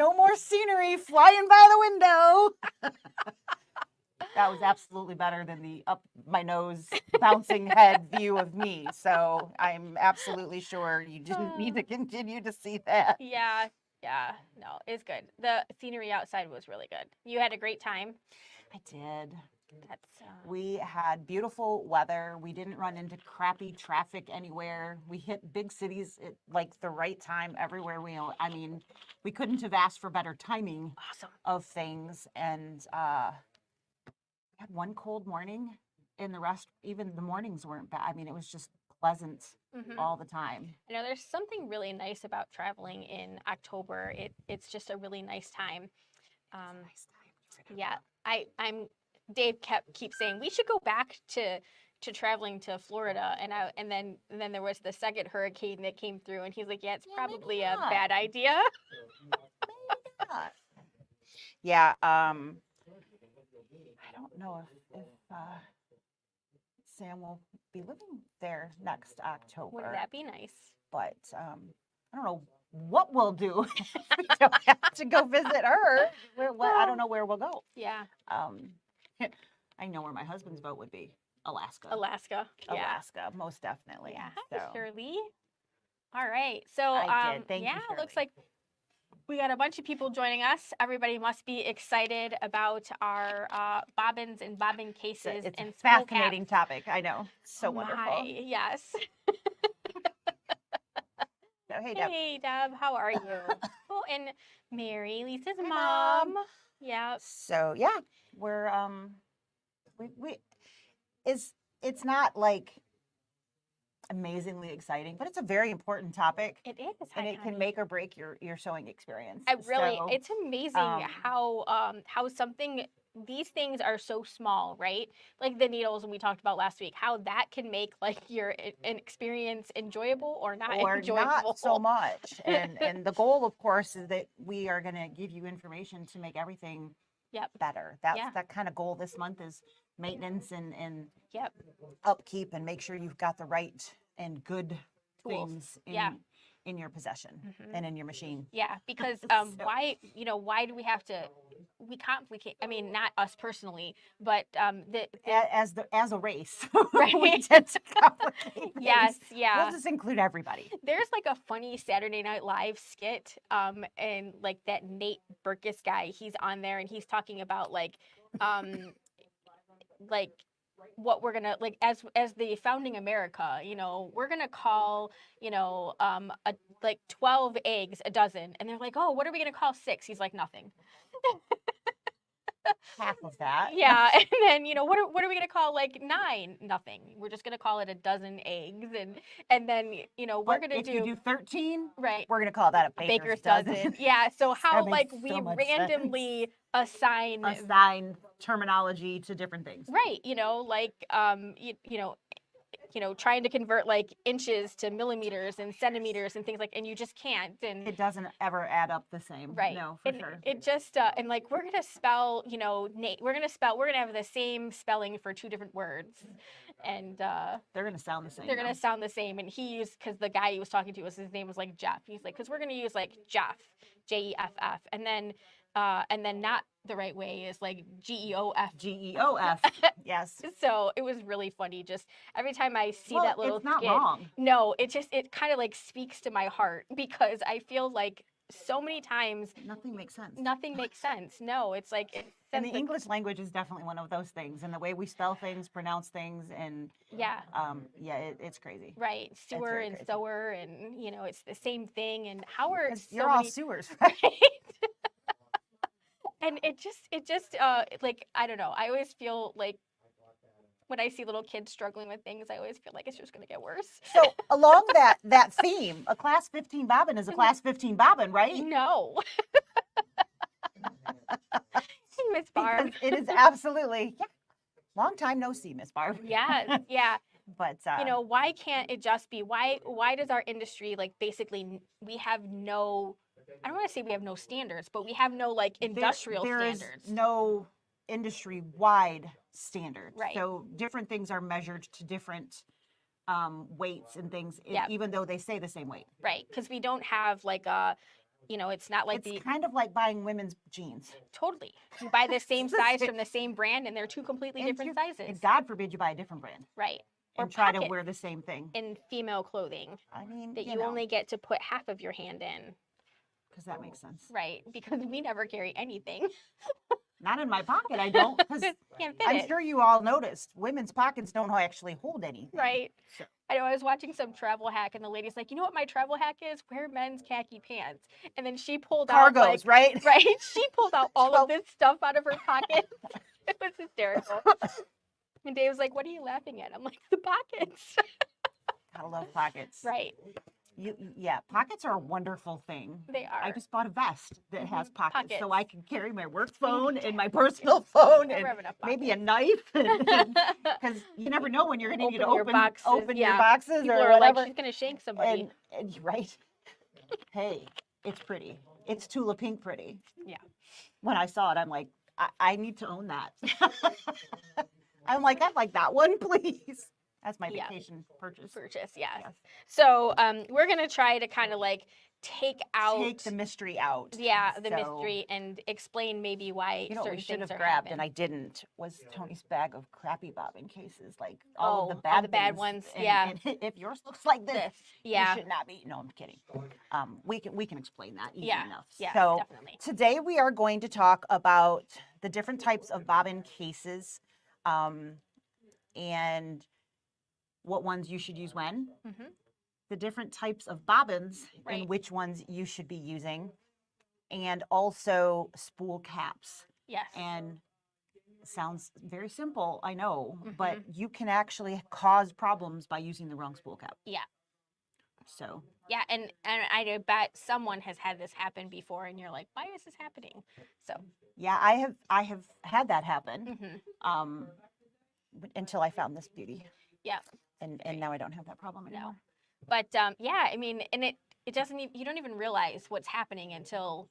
no more scenery flying by the window. That was absolutely better than the up my nose bouncing head view of me. So I'm absolutely sure you didn't need to continue to see that. Yeah. Yeah. No, it's good. The scenery outside was really good. You had a great time. I did. That's We had beautiful weather. We didn't run into crappy traffic anywhere. We hit big cities at like the right time everywhere I mean, we couldn't have asked for better timing awesome. of things. And we had one cold morning, and the rest, even the mornings weren't bad. I mean, it was just pleasant all the time. I know there's something really nice about traveling in October. It's just a really nice time. Nice time. Yeah, I'm. Dave keeps saying we should go back to traveling to Florida, and then there was the second hurricane that came through, and he's like, yeah, it's probably a bad idea. Maybe not. Yeah. I don't know if Sam will be living there next October. Wouldn't that be nice? But I don't know what we'll do if we don't have to go visit her. I don't know where we'll go. Yeah. I know where my husband's boat would be. Alaska. Yeah. Alaska, most definitely. Yeah. So. Hi, Shirley. All right. So I did. Thank you, yeah, Shirley. Looks like we got a bunch of people joining us. Everybody must be excited about our Bobbins and Bobbin Cases It's and a Spool fascinating Caps. topic. I know. So wonderful. Yes. So, hey, Deb. Hey, Deb. How are you? Oh, and Mary, Lisa's Hi, mom. Mom. Yeah. So yeah, we're it's not like amazingly exciting, but it's a very important topic. It is. And it can make or break your sewing experience. It's amazing how something, these things are so small, right? Like the needles we talked about last week, how that can make like an experience enjoyable or not enjoyable. Not so much. And the goal, of course, is that we are going to give you information to make everything better. That kind of goal this month is maintenance and upkeep, and make sure you've got the right and good tools things in your possession and in your machine. Yeah, because why do we have to complicate? I mean, not us personally, but as a race, right? We tend to complicate Yes, things. yeah. We'll just include everybody. There's like a funny Saturday Night Live skit, and like that Nate Berkus guy, he's on there and he's talking about like what we're gonna like as the founding America, we're gonna call 12 eggs a dozen, and they're like, oh, what are we gonna call 6? He's like, nothing. Half of that. Yeah, and then what are we gonna call like 9? Nothing. We're just gonna call it a dozen eggs, and then we're gonna if you do 13, right, we're gonna call that a baker's dozen. Yeah. So how like we randomly assign terminology to different things. Right. Trying to convert like inches to millimeters and centimeters and things and you just can't. And it doesn't ever add up the same. Right. No, for sure. It just, and like, we're going to spell, we're going to have the same spelling for 2 different words. And they're going to sound the same. They're going to sound the same. And because the guy he was talking to his name was like Jeff. He's like, because we're going to use like Jeff, Jeff. And then not the right way is like GEOF. GEOF. Yes. So it was really funny. Just every time I see that little it's not skit, wrong. No, it kind of like speaks to my heart, because I feel like so many times nothing makes sense. No, it's like and the English language is definitely one of those things, and the way we spell things, pronounce things, and it's crazy. Right, sewer and sower, and it's the same thing. And how are you're all sewers, right? And it just like, I don't know. I always feel like when I see little kids struggling with things, I always feel like it's just going to get worse. So along that theme, a class 15 bobbin is a class 15 bobbin, right? No. Miss Barb. Because it is absolutely, long time no see, Miss Barb. Yeah. But why can't it just be, why does our industry, like, basically we have no, I don't want to say we have no standards, but we have no like industrial standards. There is no industry-wide standard. Right. So different things are measured to different weights and things, even though they say the same weight. Right, because we don't have like a You know, it's not like it's kind of like buying women's jeans. Totally. You buy the same size from the same brand and they're two completely different sizes. And God forbid you buy a different brand. Right. Or try to wear the same thing. In female clothing. I mean, that you only get to put half of your hand in. Because that makes sense. Right. Because we never carry anything. Not in my pocket, I don't. Because I'm sure you all noticed, women's pockets don't actually hold anything. Right. So. I know I was watching some travel hack and the lady's like, you know what my travel hack is? Wear men's khaki pants. And then she pulled out cargos, right? Right. She pulled out all of this stuff out of her pocket. It was hysterical. And Dave was like, what are you laughing at? I'm like, the pockets. I love pockets. Right. Yeah, pockets are a wonderful thing. They are. I just bought a vest that has pockets, so I can carry my work phone and my personal phone and maybe a knife. Because you never know when you're going to need to open your boxes People or are whatever. Like, she's going to shank somebody. And right. Hey, it's pretty. It's Tula Pink pretty. Yeah. When I saw it, I'm like, I need to own that. I'm like, I'd like that one, please. That's my vacation purchase. Yes. So we're going to try to kind of like take the mystery out. Yeah, the mystery and explain maybe why certain we should things have are grabbed happening. and I didn't was Tony's bag of crappy bobbin cases, like all of the bad ones. And if yours looks like this, you yeah, should not be. No, I'm kidding. We can explain that easy enough. Yeah, so definitely. Today we are going to talk about the different types of bobbin cases, and what ones you should use when. Mm-hmm. The different types of bobbins and which ones you should be using, and also spool caps. Yes. And it sounds very simple, I know, but you can actually cause problems by using the wrong spool cap. Yeah. So. Yeah, and I bet someone has had this happen before, and you're like, why is this happening? So. Yeah, I have had that happen. Until I found this beauty. Yeah. And now I don't have that problem anymore. No. But yeah, I mean, and it doesn't even, you don't even realize what's happening until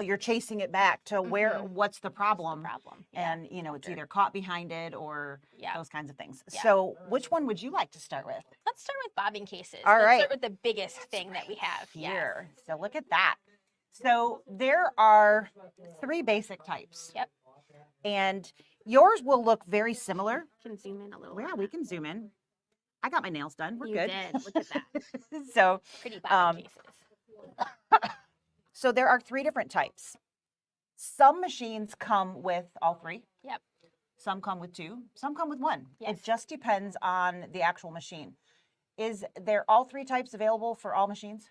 you're chasing it back to what's the problem. Yeah, and it's either caught behind it or those kinds of things. Yeah. So which one would you like to start with? Let's start with bobbin cases. All right. Let's start with the biggest thing that we have here. Yes. So look at that. So there are 3 basic types. Yep. And yours will look very similar. Can zoom in a little. Yeah, we can zoom in. I got my nails done. We're good. You did. Look at that. So pretty bobbin cases. So there are 3 different types. Some machines come with all 3. Yep. Some come with 2. Some come with 1. Yes. It just depends on the actual machine. Is there all 3 types available for all machines?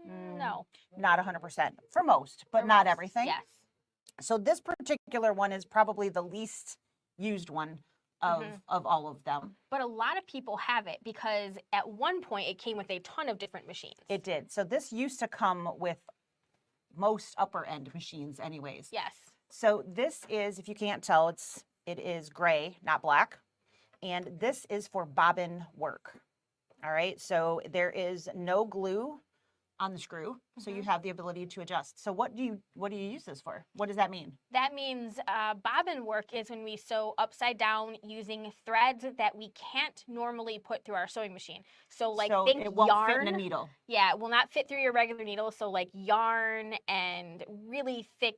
No. Not 100%. For most, but not everything. Yes. So this particular one is probably the least used one of all of them. But a lot of people have it because at one point it came with a ton of different machines. It did. So this used to come with most upper end machines anyways. Yes. So this is, if you can't tell, it is gray, not black. And this is for bobbin work. All right. So there is no glue on the screw, so you have the ability to adjust. So what do you use this for? What does that mean? That means bobbin work is when we sew upside down using threads that we can't normally put through our sewing machine. So think it won't yarn. fit in a needle. Yeah, it will not fit through your regular needle. So like yarn and really thick,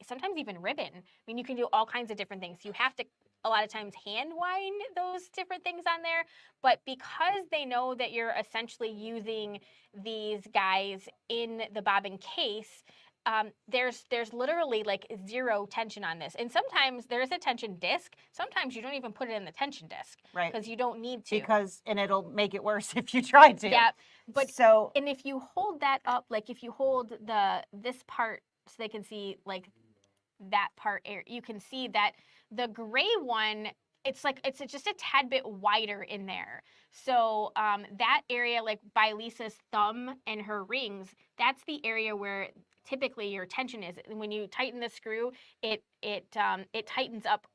sometimes even ribbon. I mean, you can do all kinds of different things. You have to a lot of times hand wind those different things on there, but because they know that you're essentially using these guys in the bobbin case, there's literally like 0 tension on this. And sometimes there's a tension disc. Sometimes you don't even put it in the tension disc. Right. Because you don't need to. And it'll make it worse if you try to. Yeah. But and if you hold that up, like if you hold this part so they can see like that part, you can see that the gray one, it's just a tad bit wider in there. So that area, like by Lisa's thumb and her rings, that's the area where typically your tension is. And when you tighten the screw, it tightens up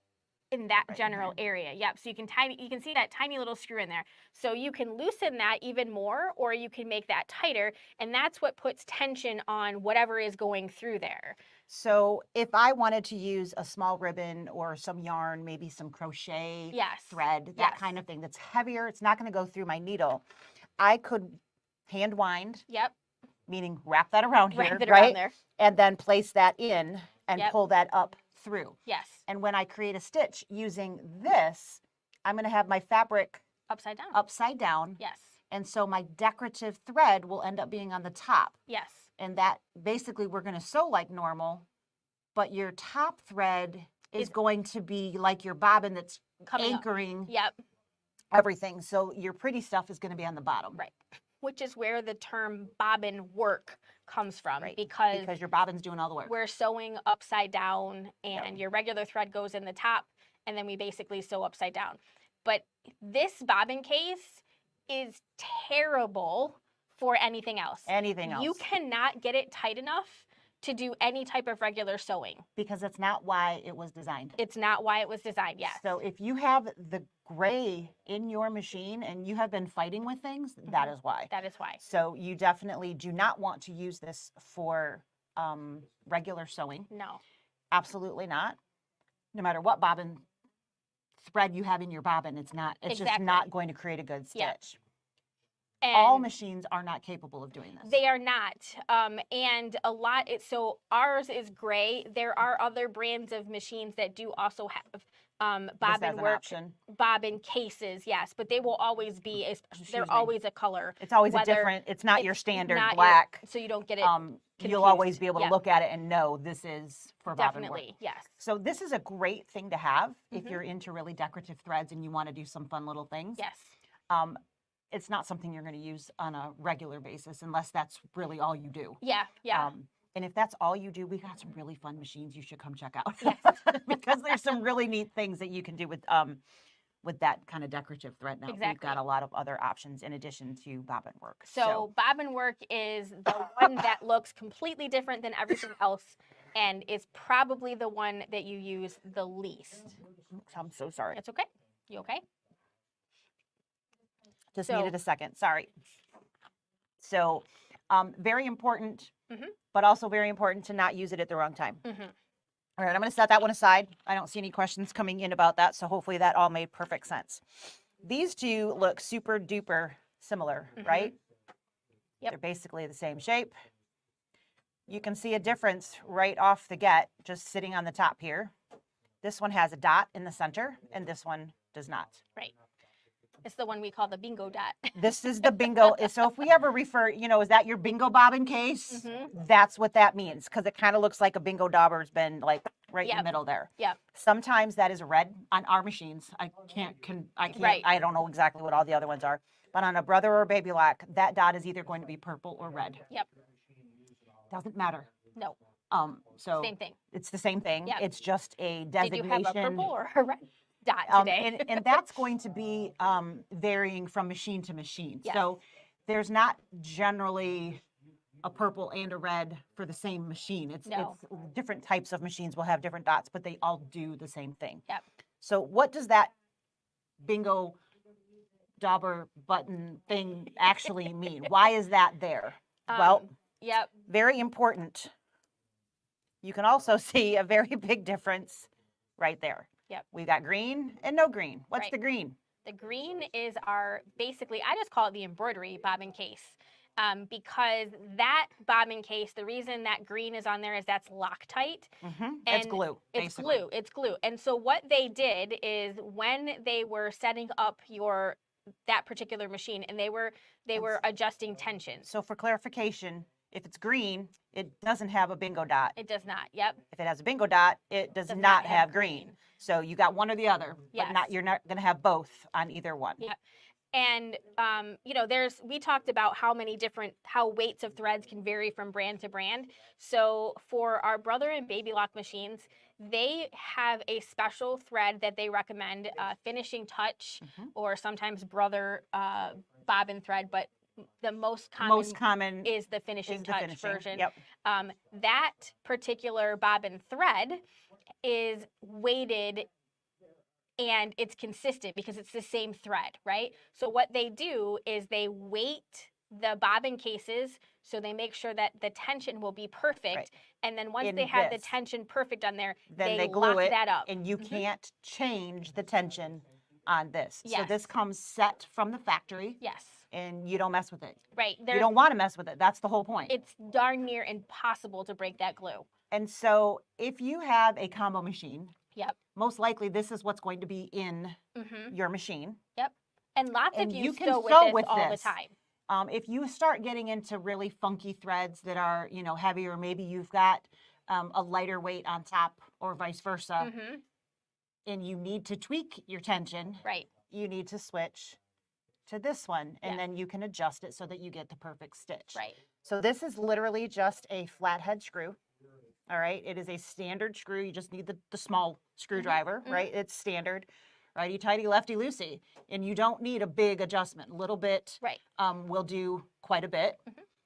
in that general area. Yep. So you can see that tiny little screw in there. So you can loosen that even more, or you can make that tighter, and that's what puts tension on whatever is going through there. So if I wanted to use a small ribbon or some yarn, maybe some crochet thread, that kind of thing that's heavier, it's not going to go through my needle, I could hand wind meaning wrap that around here, Wrap it right? around there. And then place that in and Yep. pull that up through. Yes. And when I create a stitch using this, I'm going to have my fabric Upside down. upside down. Yes. And so my decorative thread will end up being on the top. Yes. And that basically we're going to sew like normal, but your top thread is going to be like your bobbin that's anchoring everything. So your pretty stuff is going to be on the bottom. Right. Which is where the term bobbin work comes from, because your bobbin's doing all the work. We're sewing upside down, and your regular thread goes in the top, and then we basically sew upside down. But this bobbin case is terrible for anything else. Anything else. You cannot get it tight enough to do any type of regular sewing. Because that's not why it was designed. It's not why it was designed, yes. So if you have the gray in your machine and you have been fighting with things, that is why. That is why. So you definitely do not want to use this for regular sewing. No. Absolutely not. No matter what bobbin thread you have in your bobbin, it's just not going to create a good stitch. Yep. All machines are not capable of doing this. They are not. And a lot, so ours is gray. There are other brands of machines that do also have bobbin work, bobbin cases, yes, but they will always be, they're always a color. It's always a different, it's not your standard black. So you don't get it You'll always be able to look at it and know this is for bobbin work. Definitely, yes. So this is a great thing to have if you're into really decorative threads and you want to do some fun little things. Yes. It's not something you're going to use on a regular basis unless that's really all you do. Yeah, yeah. And if that's all you do, we got some really fun machines you should come check out. Because there's some really neat things that you can do with that kind of decorative thread now. Exactly. We've got a lot of other options in addition to bobbin work. So bobbin work is the one that looks completely different than everything else and is probably the one that you use the least. I'm so sorry. It's okay. You okay? Just needed a second. Sorry. So very important, but also very important to not use it at the wrong time. All right, I'm going to set that one aside. I don't see any questions coming in about that, so hopefully that all made perfect sense. These two look super duper similar, right? Yep. They're basically the same shape. You can see a difference right off the get, just sitting on the top here. This one has a dot in the center, and this one does not. Right. It's the one we call the bingo dot. This is the bingo. So if we ever refer, is that your bingo bobbin case? That's what that means, because it kind of looks like a bingo dauber's been like right in the middle there. Yeah. Sometimes that is a red on our machines. I can't, I don't know exactly what all the other ones are. But on a brother or a baby lock, that dot is either going to be purple or red. Yep. Doesn't matter. No. So same thing. It's the same thing. Yep. It's just a designation. Did you have a purple or a red dot today? And that's going to be varying from machine to machine. Yes. So there's not generally a purple and a red for the same machine. It's different types of machines will have different dots, but they all do the same thing. Yep. So what does that bingo dauber button thing actually mean? Why is that there? Well, very important. You can also see a very big difference right there. Yep. We've got green and no green. What's the green? The green is our, basically, I just call it the embroidery bobbin case. Because that bobbin case, the reason that green is on there is that's Loctite. It's glue. It's glue. It's glue. And so what they did is when they were setting up that particular machine, and they were adjusting tension. So for clarification, if it's green, it doesn't have a bingo dot. It does not. Yep. If it has a bingo dot, it does not have green. So you got one or the other, but you're not going to have both on either one. Yeah. And, we talked about how weights of threads can vary from brand to brand. So for our brother and baby lock machines, they have a special thread that they recommend, finishing touch, or sometimes brother bobbin thread, but the most common is the finishing touch version. Yep. That particular bobbin thread is weighted and it's consistent because it's the same thread, right? So what they do is they weight the bobbin cases so they make sure that the tension will be perfect. Right. And then once they have the tension perfect on there, then they glue lock that up. And you can't change the tension on this. Yes. So this comes set from the factory. Yes. and you don't mess with it. Right. You don't want to mess with it. That's the whole point. It's darn near impossible to break that glue. And so if you have a combo machine, yep, most likely this is what's going to be in your machine. Yep. And lots And of you can sew sew with this all the time. If you start getting into really funky threads that are, heavier, maybe you've got a lighter weight on top or vice versa, and you need to tweak your tension, right? You need to switch to this one, and then you can adjust it so that you get the perfect stitch. Right. So this is literally just a flathead screw. All right. It is a standard screw. You just need the small screwdriver, right? It's standard. Righty tighty, lefty loosey, and you don't need a big adjustment. A little bit, right? Will do quite a bit.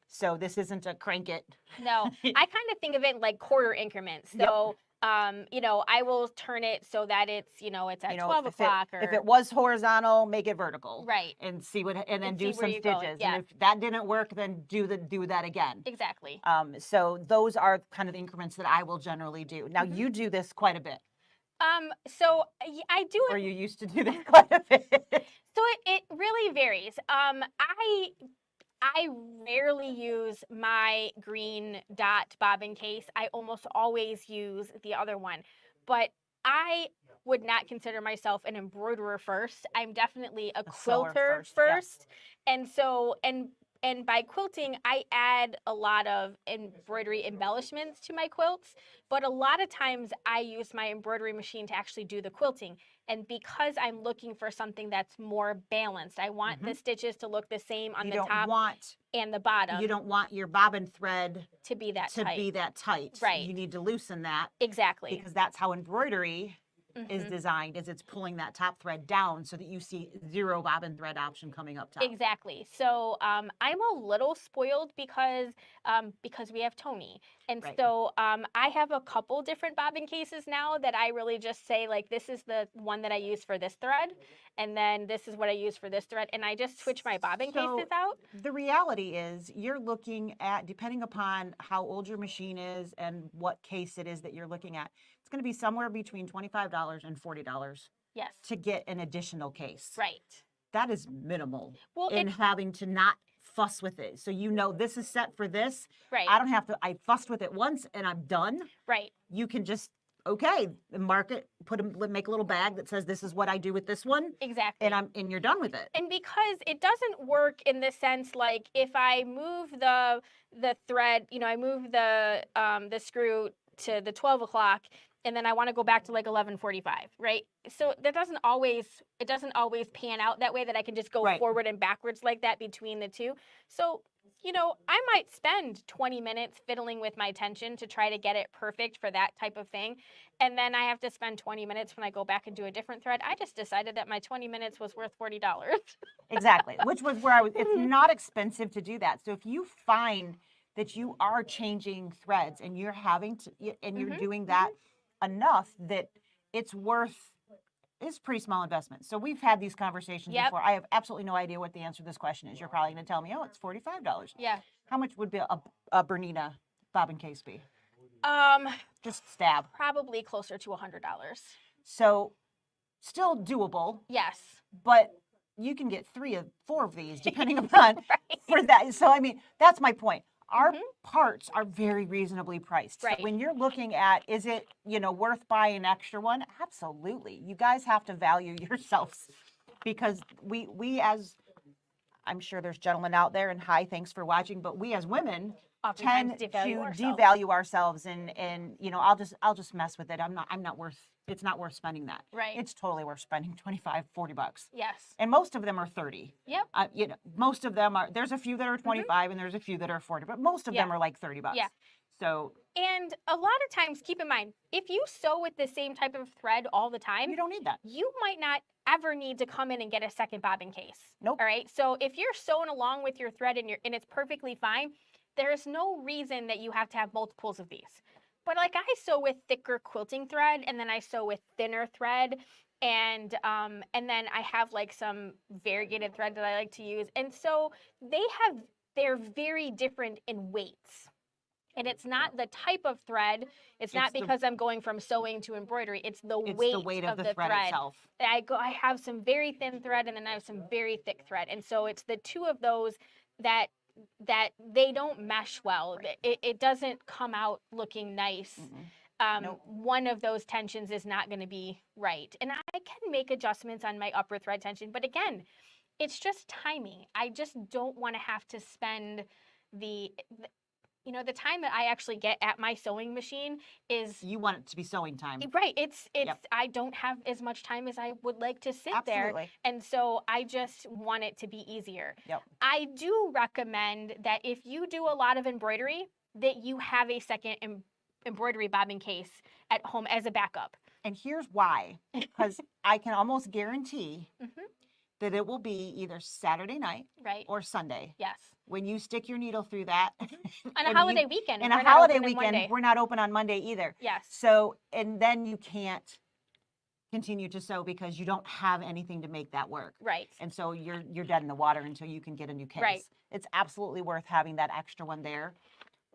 So this isn't a crank it. No, I kind of think of it like quarter increments. So, I will turn it so that it's, it's at 12 o'clock. If it was horizontal, make it vertical, right? And see what, and then do some stitches. Going. Yeah. And if that didn't work, then do that again. Exactly. So those are kind of the increments that I will generally do. Now you do this quite a bit. So I do it. Or you used to do that quite a bit. So it really varies. I rarely use my green dot bobbin case. I almost always use the other one, but I would not consider myself an embroiderer first. I'm definitely a quilter first. Yeah. And so, and by quilting, I add a lot of embroidery embellishments to my quilts, but a lot of times I use my embroidery machine to actually do the quilting. And because I'm looking for something that's more balanced, I want the stitches to look the same on the top and the bottom. You don't want your bobbin thread to be that tight. Right. You need to loosen that. Exactly. Because that's how embroidery is designed, is it's pulling that top thread down so that you see zero bobbin thread option coming up top. Exactly. So I'm a little spoiled because we have Tony. And so I have a couple different bobbin cases now that I really just say, like, this is the one that I use for this thread, and then this is what I use for this thread, and I just switch my bobbin cases out. The reality is you're looking at, depending upon how old your machine is and what case it is that you're looking at, it's going to be somewhere between $25 and $40 to get an additional case. Right. That is minimal well, in having to not fuss with it. So this is set for this. Right. I don't have to, I fussed with it once and I'm done. Right. You can just, mark it, make a little bag that says this is what I do with this one. Exactly. And you're done with it. And because it doesn't work in the sense, like, if I move the thread, I move the screw to the 12 o'clock, and then I want to go back to like 11:45, right? So it doesn't always pan out that way, that I can just go forward and backwards like that between the two. So, I might spend 20 minutes fiddling with my tension to try to get it perfect for that type of thing. And then I have to spend 20 minutes when I go back and do a different thread. I just decided that my 20 minutes was worth $40. Exactly, which was where it's not expensive to do that. So if you find that you are changing threads and you're having to, and you're doing that enough that it's a pretty small investment. So we've had these conversations before. I have absolutely no idea what the answer to this question is. You're probably going to tell me, oh, it's $45. Yeah. How much would be a Bernina bobbin case be? Just stab. Probably closer to $100. So still doable. Yes. But you can get 3 or 4 of these depending upon for that. So, I mean, that's my point. Our parts are very reasonably priced. Right. So when you're looking at, is it, worth buying an extra one? Absolutely. You guys have to value yourselves, because we as, I'm sure there's gentlemen out there, and hi, thanks for watching, but we as women tend to devalue ourselves and I'll just mess with it. It's not worth spending that. Right. It's totally worth spending $25, $40. Yes. And most of them are 30. Yep. Most of them are, there's a few that are 25 and there's a few that are 40, but most of them are like $30. Yeah. So. And a lot of times, keep in mind, if you sew with the same type of thread all the time, you don't need that. You might not ever need to come in and get a second bobbin case. Nope. All right. So if you're sewing along with your thread and it's perfectly fine, there's no reason that you have to have multiples of these. But like, I sew with thicker quilting thread, and then I sew with thinner thread, and then I have like some variegated thread that I like to use. And so they're very different in weights. And it's not the type of thread. It's not because I'm going from sewing to embroidery. It's the weight of the thread itself. I have some very thin thread, and then I have some very thick thread. And so it's the two of those that they don't mesh well. Right. It doesn't come out looking nice. Nope. One of those tensions is not going to be right. And I can make adjustments on my upper thread tension, but again, it's just timing. I just don't want to have to spend the time that I actually get at my sewing machine is... You want it to be sewing time. Right. It's I don't have as much time as I would like to sit there. And so I just want it to be easier. Yep. I do recommend that if you do a lot of embroidery, that you have a second embroidery bobbin case at home as a backup. And here's why. Because I can almost guarantee that it will be either Saturday night or Sunday. Yes. When you stick your needle through that. On a holiday weekend. And a holiday weekend, we're not open on Monday either. Yes. So, and then you can't continue to sew because you don't have anything to make that work. Right. And so you're dead in the water until you can get a new case. Right. It's absolutely worth having that extra one there.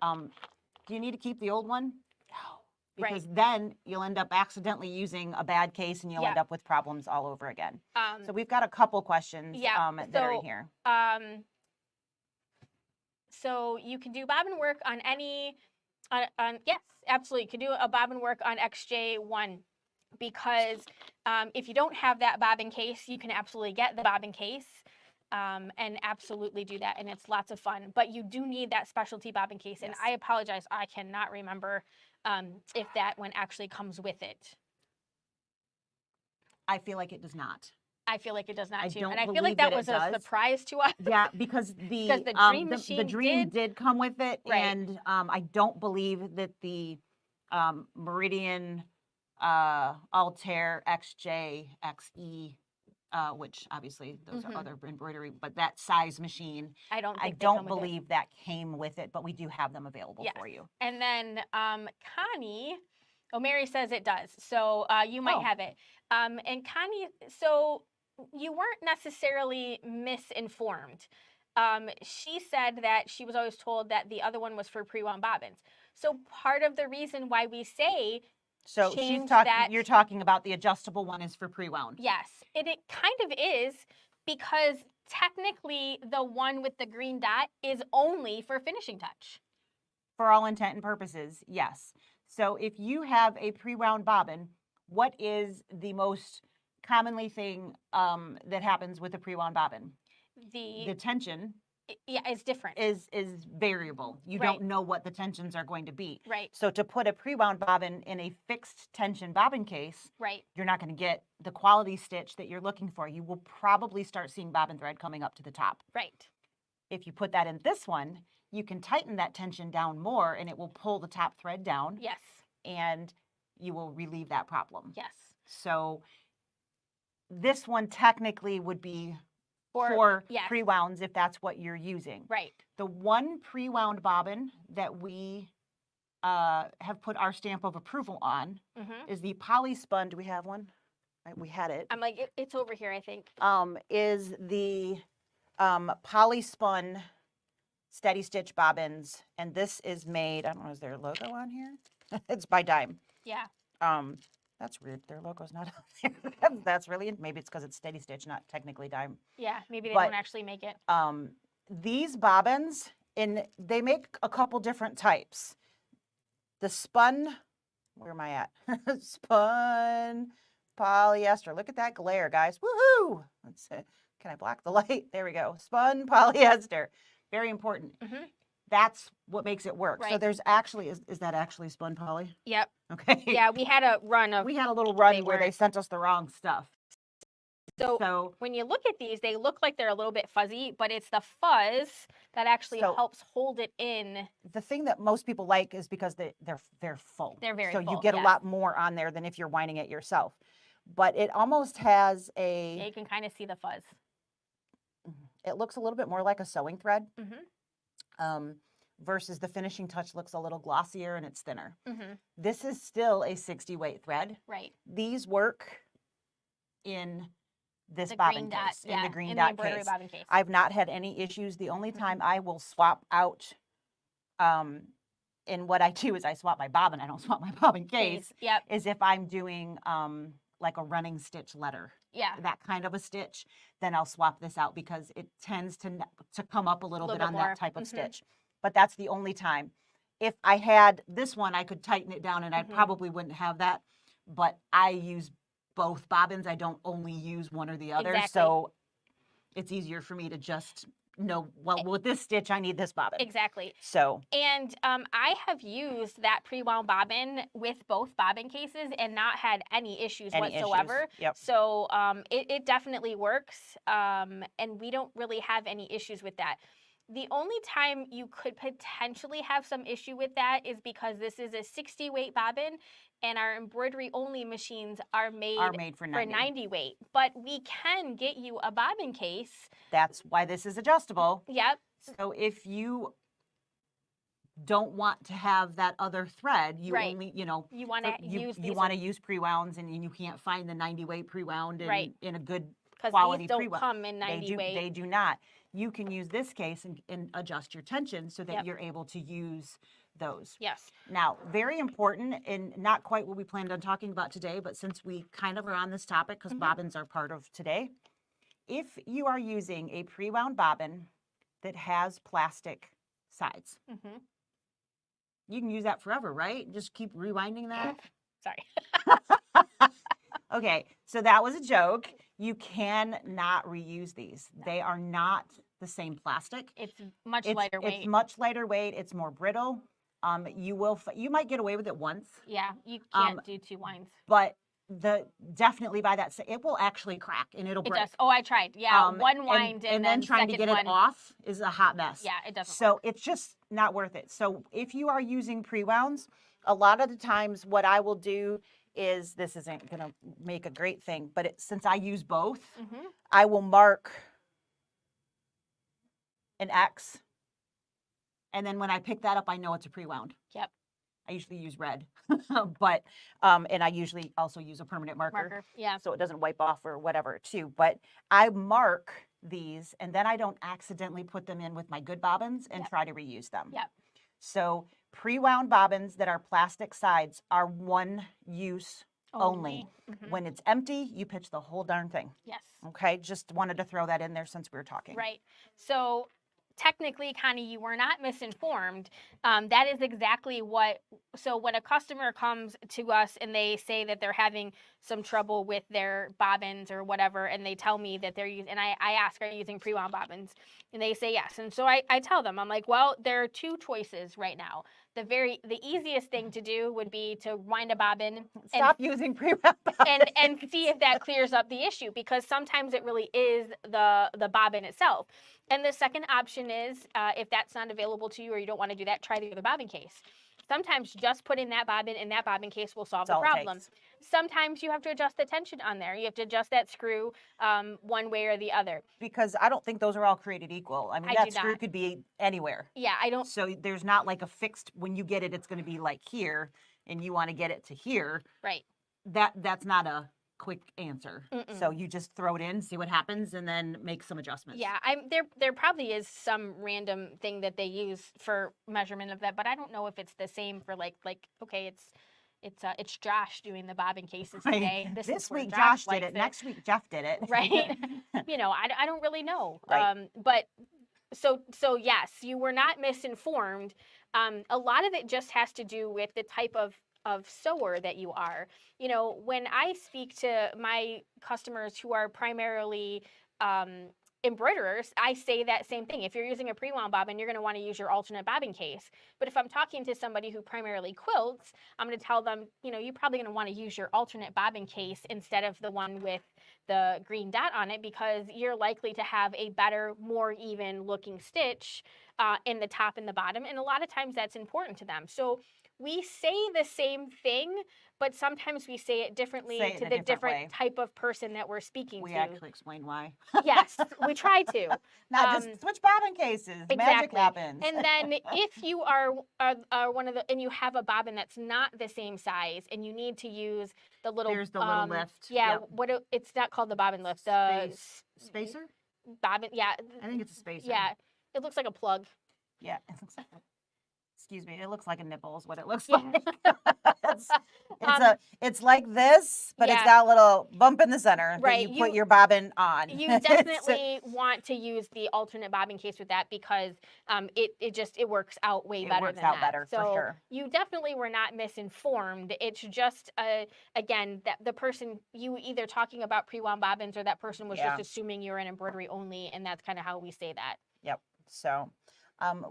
Do you need to keep the old one? No. Because then you'll end up accidentally using a bad case and you'll end up with problems all over again. So we've got a couple questions that are in here. So you can do bobbin work on any, yes, absolutely. You can do a bobbin work on XJ1 because if you don't have that bobbin case, you can absolutely get the bobbin case and absolutely do that. And it's lots of fun. But you do need that specialty bobbin case. Yes. And I apologize, I cannot remember if that one actually comes with it. I feel like it does not. I feel like it does not too. And I feel like that was a surprise to us. Yeah, because the Dream did come with it. Right. And I don't believe that the Meridian Altair XJ XE, which obviously those are other embroidery, but that size machine, I don't believe that came with it, but we do have them available for you. And then Connie, Mary says it does. So you might have it. And Connie, so you weren't necessarily misinformed. She said that she was always told that the other one was for pre-wound bobbins. So part of the reason why we say you're talking about the adjustable one is for pre-wound. Yes, and it kind of is because technically the one with the green dot is only for finishing touch. For all intent and purposes, yes. So if you have a pre-wound bobbin, what is the most commonly thing that happens with a pre-wound bobbin? The tension is different. Is variable. You don't know what the tensions are going to be. Right. So to put a pre-wound bobbin in a fixed tension bobbin case, you're not going to get the quality stitch that you're looking for. You will probably start seeing bobbin thread coming up to the top. Right. If you put that in this one, you can tighten that tension down more and it will pull the top thread down. Yes. And you will relieve that problem. Yes. So this one technically would be for pre-wounds if that's what you're using. Right. The one pre-wound bobbin that we have put our stamp of approval on is the polyspun. Do we have one? We had it. I'm like, it's over here, I think. Is the polyspun steady stitch bobbins. And this is made, I don't know, is there a logo on here? It's by Dime. Yeah. That's weird. Their logo's not on there. That's really, maybe it's because it's steady stitch, not technically Dime. Yeah, maybe they don't actually make it. These bobbins, they make a couple different types. The spun, where am I at? Spun polyester. Look at that glare, guys. Woohoo! Let's see. Can I block the light? There we go. Spun polyester. Very important. That's what makes it work. Right. So there's actually, is that actually spun poly? Yep. Okay. Yeah, we had a little run where they sent us the wrong stuff. So when you look at these, they look like they're a little bit fuzzy, but it's the fuzz that actually helps hold it in. The thing that most people like is because they're full. They're very full. So you get a lot more on there than if you're winding it yourself. But it almost has Yeah, you can kind of see the fuzz. It looks a little bit more like a sewing thread. Versus the finishing touch looks a little glossier and it's thinner. This is still a 60 weight thread. Right. These work in this bobbin case, in the green dot case. I've not had any issues. The only time I will swap out and what I do is I swap my bobbin. I don't swap my bobbin case. Yep. Is if I'm doing like a running stitch letter. Yeah. That kind of a stitch, then I'll swap this out because it tends to come up a little bit on that type of stitch. But that's the only time. If I had this one, I could tighten it down and I probably wouldn't have that. But I use both bobbins. I don't only use one or the other. Exactly. So it's easier for me to just know, well, with this stitch, I need this bobbin. Exactly. So. And I have used that pre-wound bobbin with both bobbin cases and not had any issues whatsoever. Yep. So it definitely works. And we don't really have any issues with that. The only time you could potentially have some issue with that is because this is a 60 weight bobbin and our embroidery only machines are made for 90 weight. But we can get you a bobbin case. That's why this is adjustable. Yep. So if you don't want to have that other thread, you only, you want to use you want to use pre-wounds and you can't find the 90 weight pre-wound in a good because quality these don't come in 90 weight. They do not. You can use this case and adjust your tension so that you're able to use those. Yes. Now, very important and not quite what we planned on talking about today, but since we kind of are on this topic because bobbins are part of today, if you are using a pre-wound bobbin that has plastic sides, you can use that forever, right? Just keep rewinding that. Sorry. Okay, so that was a joke. You cannot reuse these. No. They are not the same plastic. It's much lighter weight. It's much lighter weight. It's more brittle. You might get away with it once. Yeah, you can't do 2 winds. But definitely by that, it will actually crack and it'll break. It does. Oh, I tried. Yeah, one wind and then trying to get it off is a hot mess. Yeah, it doesn't. So it's just not worth it. So if you are using pre-wounds, a lot of the times what I will do is, this isn't going to make a great thing, but since I use both, I will mark an X. And then when I pick that up, I know it's a pre-wound. Yep. I usually use red, but, and I usually also use a permanent marker. Yeah. So it doesn't wipe off or whatever too. But I mark these and then I don't accidentally put them in with my good bobbins and try to reuse them. Yep. So pre-wound bobbins that are plastic sides are one use only. When it's empty, you pitch the whole darn thing. Yes. Okay, just wanted to throw that in there since we were talking. Right. So technically, Connie, you were not misinformed. That is exactly what, so when a customer comes to us and they say that they're having some trouble with their bobbins or whatever, and they tell me that they're using, and I ask, are you using pre-wound bobbins? And they say yes. And so I tell them, I'm like, well, there are 2 choices right now. The easiest thing to do would be to wind a bobbin. Stop using pre-wound bobbins. And see if that clears up the issue, because sometimes it really is the bobbin itself. And the second option is, if that's not available to you or you don't want to do that, try the other bobbin case. Sometimes just putting that bobbin in that bobbin case will solve the problem. Sometimes you have to adjust the tension on there. You have to adjust that screw one way or the other. Because I don't think those are all created equal. I mean, that screw could be anywhere. Yeah, I don't. So there's not like a fixed, when you get it, it's going to be like here, and you want to get it to here. Right. That's not a quick answer. So you just throw it in, see what happens, and then make some adjustments. Yeah, there probably is some random thing that they use for measurement of that, but I don't know if it's the same for like okay, it's Josh doing the bobbin cases today. This week Josh did it. Next week Jeff did it. Right. I don't really know. Right. But so yes, you were not misinformed. A lot of it just has to do with the type of sewer that you are. When I speak to my customers who are primarily embroiderers, I say that same thing. If you're using a pre-wound bobbin, you're going to want to use your alternate bobbin case. But if I'm talking to somebody who primarily quilts, I'm going to tell them, you're probably going to want to use your alternate bobbin case instead of the one with the green dot on it, because you're likely to have a better, more even looking stitch in the top and the bottom. And a lot of times that's important to them. So we say the same thing, but sometimes we say it differently to the different type of person that we're speaking to. We actually explain why. Yes, we try to. Now just switch bobbin cases. Exactly. Magic happens. And then if you are one of the, and you have a bobbin that's not the same size, and you need to use the little, there's the little lift. Yeah, yep. It's not called the bobbin lift. The spacer? Bobbin, yeah. I think it's a spacer. Yeah, it looks like a plug. Yeah, it looks like excuse me, it looks like a nipple is what it looks Yeah. like. It's like this, but it's Yeah. got a little bump in the center that Right, you put your bobbin on. you definitely want to use the alternate bobbin case with that because it works out way better works than out that. better, for So sure. you definitely were not misinformed. It's just again that the person you were either talking about pre-wound bobbins or that person was Yeah. just assuming you're in embroidery only, and that's kind of how we say that. Yep. So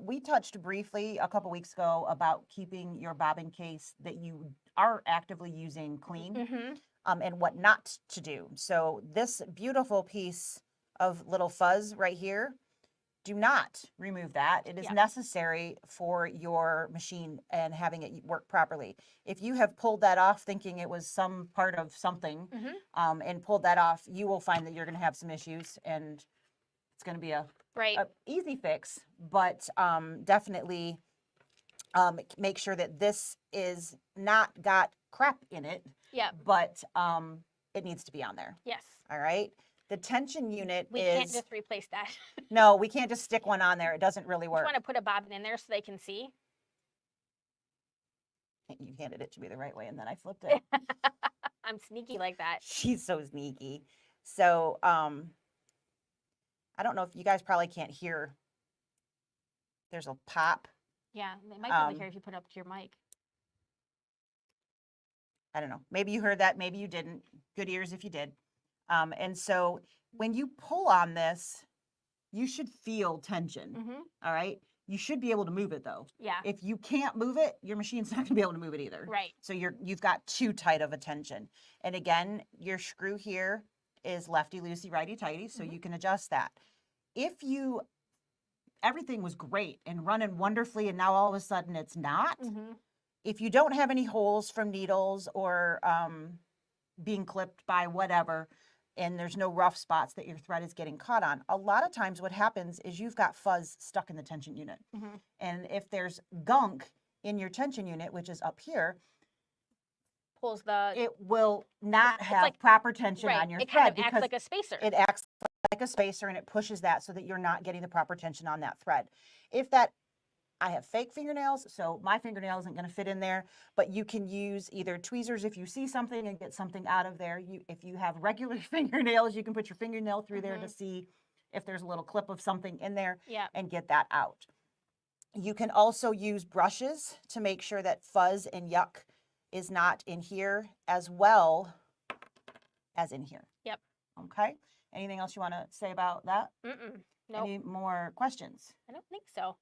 we touched briefly a couple weeks ago about keeping your bobbin case that you are actively using clean. Mm-hmm. And what not to do. So this beautiful piece of little fuzz right here, do not remove that. It is Yeah. necessary for your machine and having it work properly. If you have pulled that off thinking it was some part of something Mm-hmm. and pulled that off, you will find that you're going to have some issues, and it's going to be a easy fix, but definitely make sure that this is not got crap in it. Yeah. But it needs to be on there. Yes. All right. The tension unit We can't just replace that. No, we can't just stick one on there. It doesn't really work. You want to put a bobbin in there so they can see? You handed it to me the right way, and then I flipped it. I'm sneaky like that. She's so sneaky. So I don't know if you guys probably can't hear. There's a pop. Yeah, they might be able to hear if you put it up to your mic. I don't know. Maybe you heard that. Maybe you didn't. Good ears if you did. And so when you pull on this, you should feel tension. Mm-hmm. All right. You should be able to move it though. Yeah. If you can't move it, your machine's not going to be able to move it either. Right. So you've got too tight of a tension. And again, your screw here is lefty loosey, righty tighty, so you can adjust that. If everything was great and running wonderfully, and now all of a sudden it's not. Mm-hmm. If you don't have any holes from needles or being clipped by whatever, and there's no rough spots that your thread is getting caught on, a lot of times what happens is you've got fuzz stuck in the tension unit. Mm-hmm. And if there's gunk in your tension unit, which is up here, it will not have proper tension on your thread. It kind of acts like a spacer. It acts like a spacer, and it pushes that so that you're not getting the proper tension on that thread. I have fake fingernails, so my fingernail isn't going to fit in there, but you can use either tweezers if you see something and get something out of there. If you have regular fingernails, you can put your fingernail through there to see if there's a little clip of something in there and get that out. You can also use brushes to make sure that fuzz and yuck is not in here as well as in here. Yep. Okay. Anything else you want to say about that? Nope. Any more questions? I don't think so.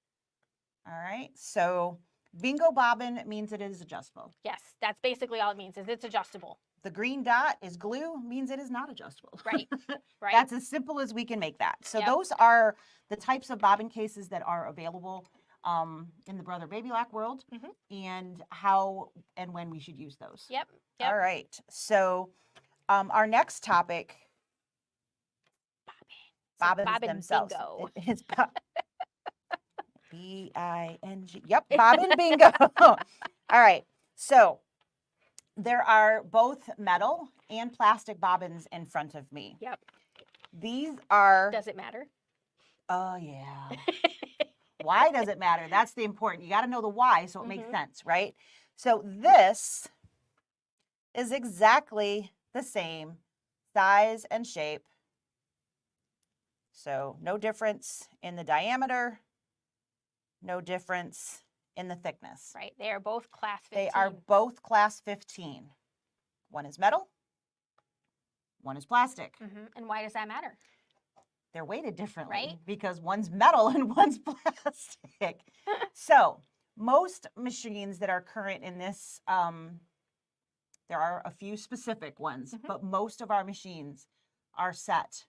All right, so bingo bobbin means it is adjustable. Yes, that's basically all it means, is it's adjustable. The green dot is glue, means it is not adjustable. Right, right. That's as simple as we can make that. So those are the types of bobbin cases that are available in the Brother Baby Lock world, and how and when we should use those. Yep. All right, so our next topic, bobbins themselves. Bingo. It's B-I-N-G. Yep, bobbin bingo. All right. So there are both metal and plastic bobbins in front of me. Yep. These are... Does it matter? Oh, yeah. Why does it matter? That's the important. You got to know the why so it makes sense, right? So this is exactly the same size and shape. So no difference in the diameter. No difference in the thickness. Right. They are both class 15. They are both class 15. One is metal, one is plastic. And why does that matter? They're weighted differently, right? Because one's metal and one's plastic. So most machines that are current in this, there are a few specific ones, but most of our machines are set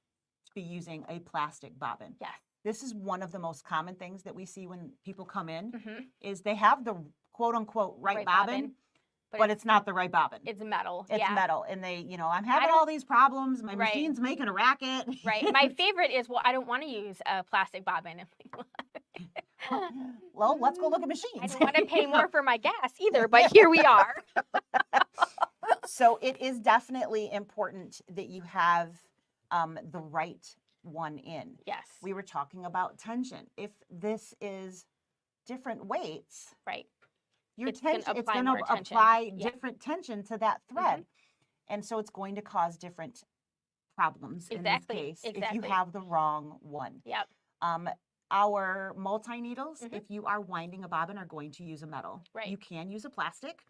to be using a plastic bobbin. Yes. This is one of the most common things that we see when people come in, is they have the quote unquote right bobbin, but it's not the right bobbin. It's metal. It's metal. And they, I'm having all these problems. My machine's making a racket. Right. My favorite is, well, I don't want to use a plastic bobbin. Well, let's go look at machines. I don't want to pay more for my gas either, but here we are. So it is definitely important that you have the right one in. Yes. We were talking about tension. If this is different weights, right, it's gonna going apply to more tension. apply Yeah. different tension to that thread. And so it's going to cause different problems in this case if you have the wrong one. Yep. Our multi-needles, if you are winding a bobbin, are going to use a metal. Right. You can use a plastic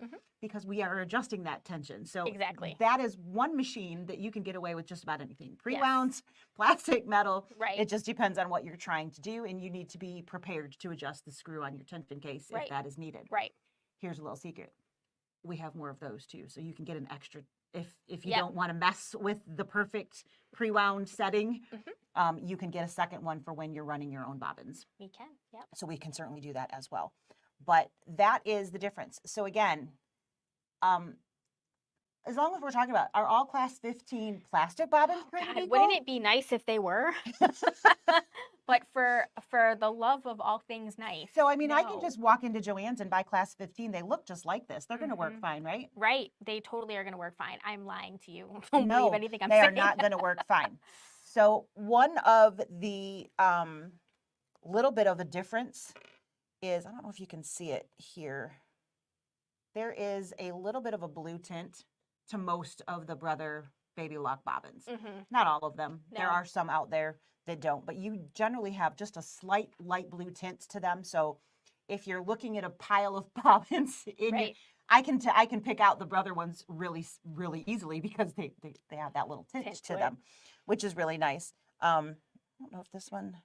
because we are adjusting that tension. So exactly, that is one machine that you can get away with just about anything. Pre-wounds, plastic, metal. right, It just depends on what you're trying to do, and you need to be prepared to adjust the screw on your tension case if that is needed. right. Here's a little secret. We have more of those too, so you can get an extra if you don't want to mess with the perfect pre-wound setting. You can get a second one for when you're running your own bobbins. We can, yep. So we can certainly do that as well. But that is the difference. So again, as long as we're talking about, are all class 15 plastic bobbins created equal? Wouldn't it be nice if they were? But for the love of all things nice. So, I mean, I can just walk into Joann's and buy class 15. They look just like this. They're going to work fine, right? Right. They totally are going to work fine. I'm lying to you. Don't No, believe anything I'm they saying. are not going to work fine. So one of the little bit of a difference is, I don't know if you can see it here. There is a little bit of a blue tint to most of the Brother Baby Lock bobbins. Not all of them. No. There are some out there that don't, but you generally have just a slight light blue tint to them. So if you're looking at a pile of bobbins in your, I can pick out the Brother ones really easily because they have that little tint to them, which is really nice. I don't know if this one.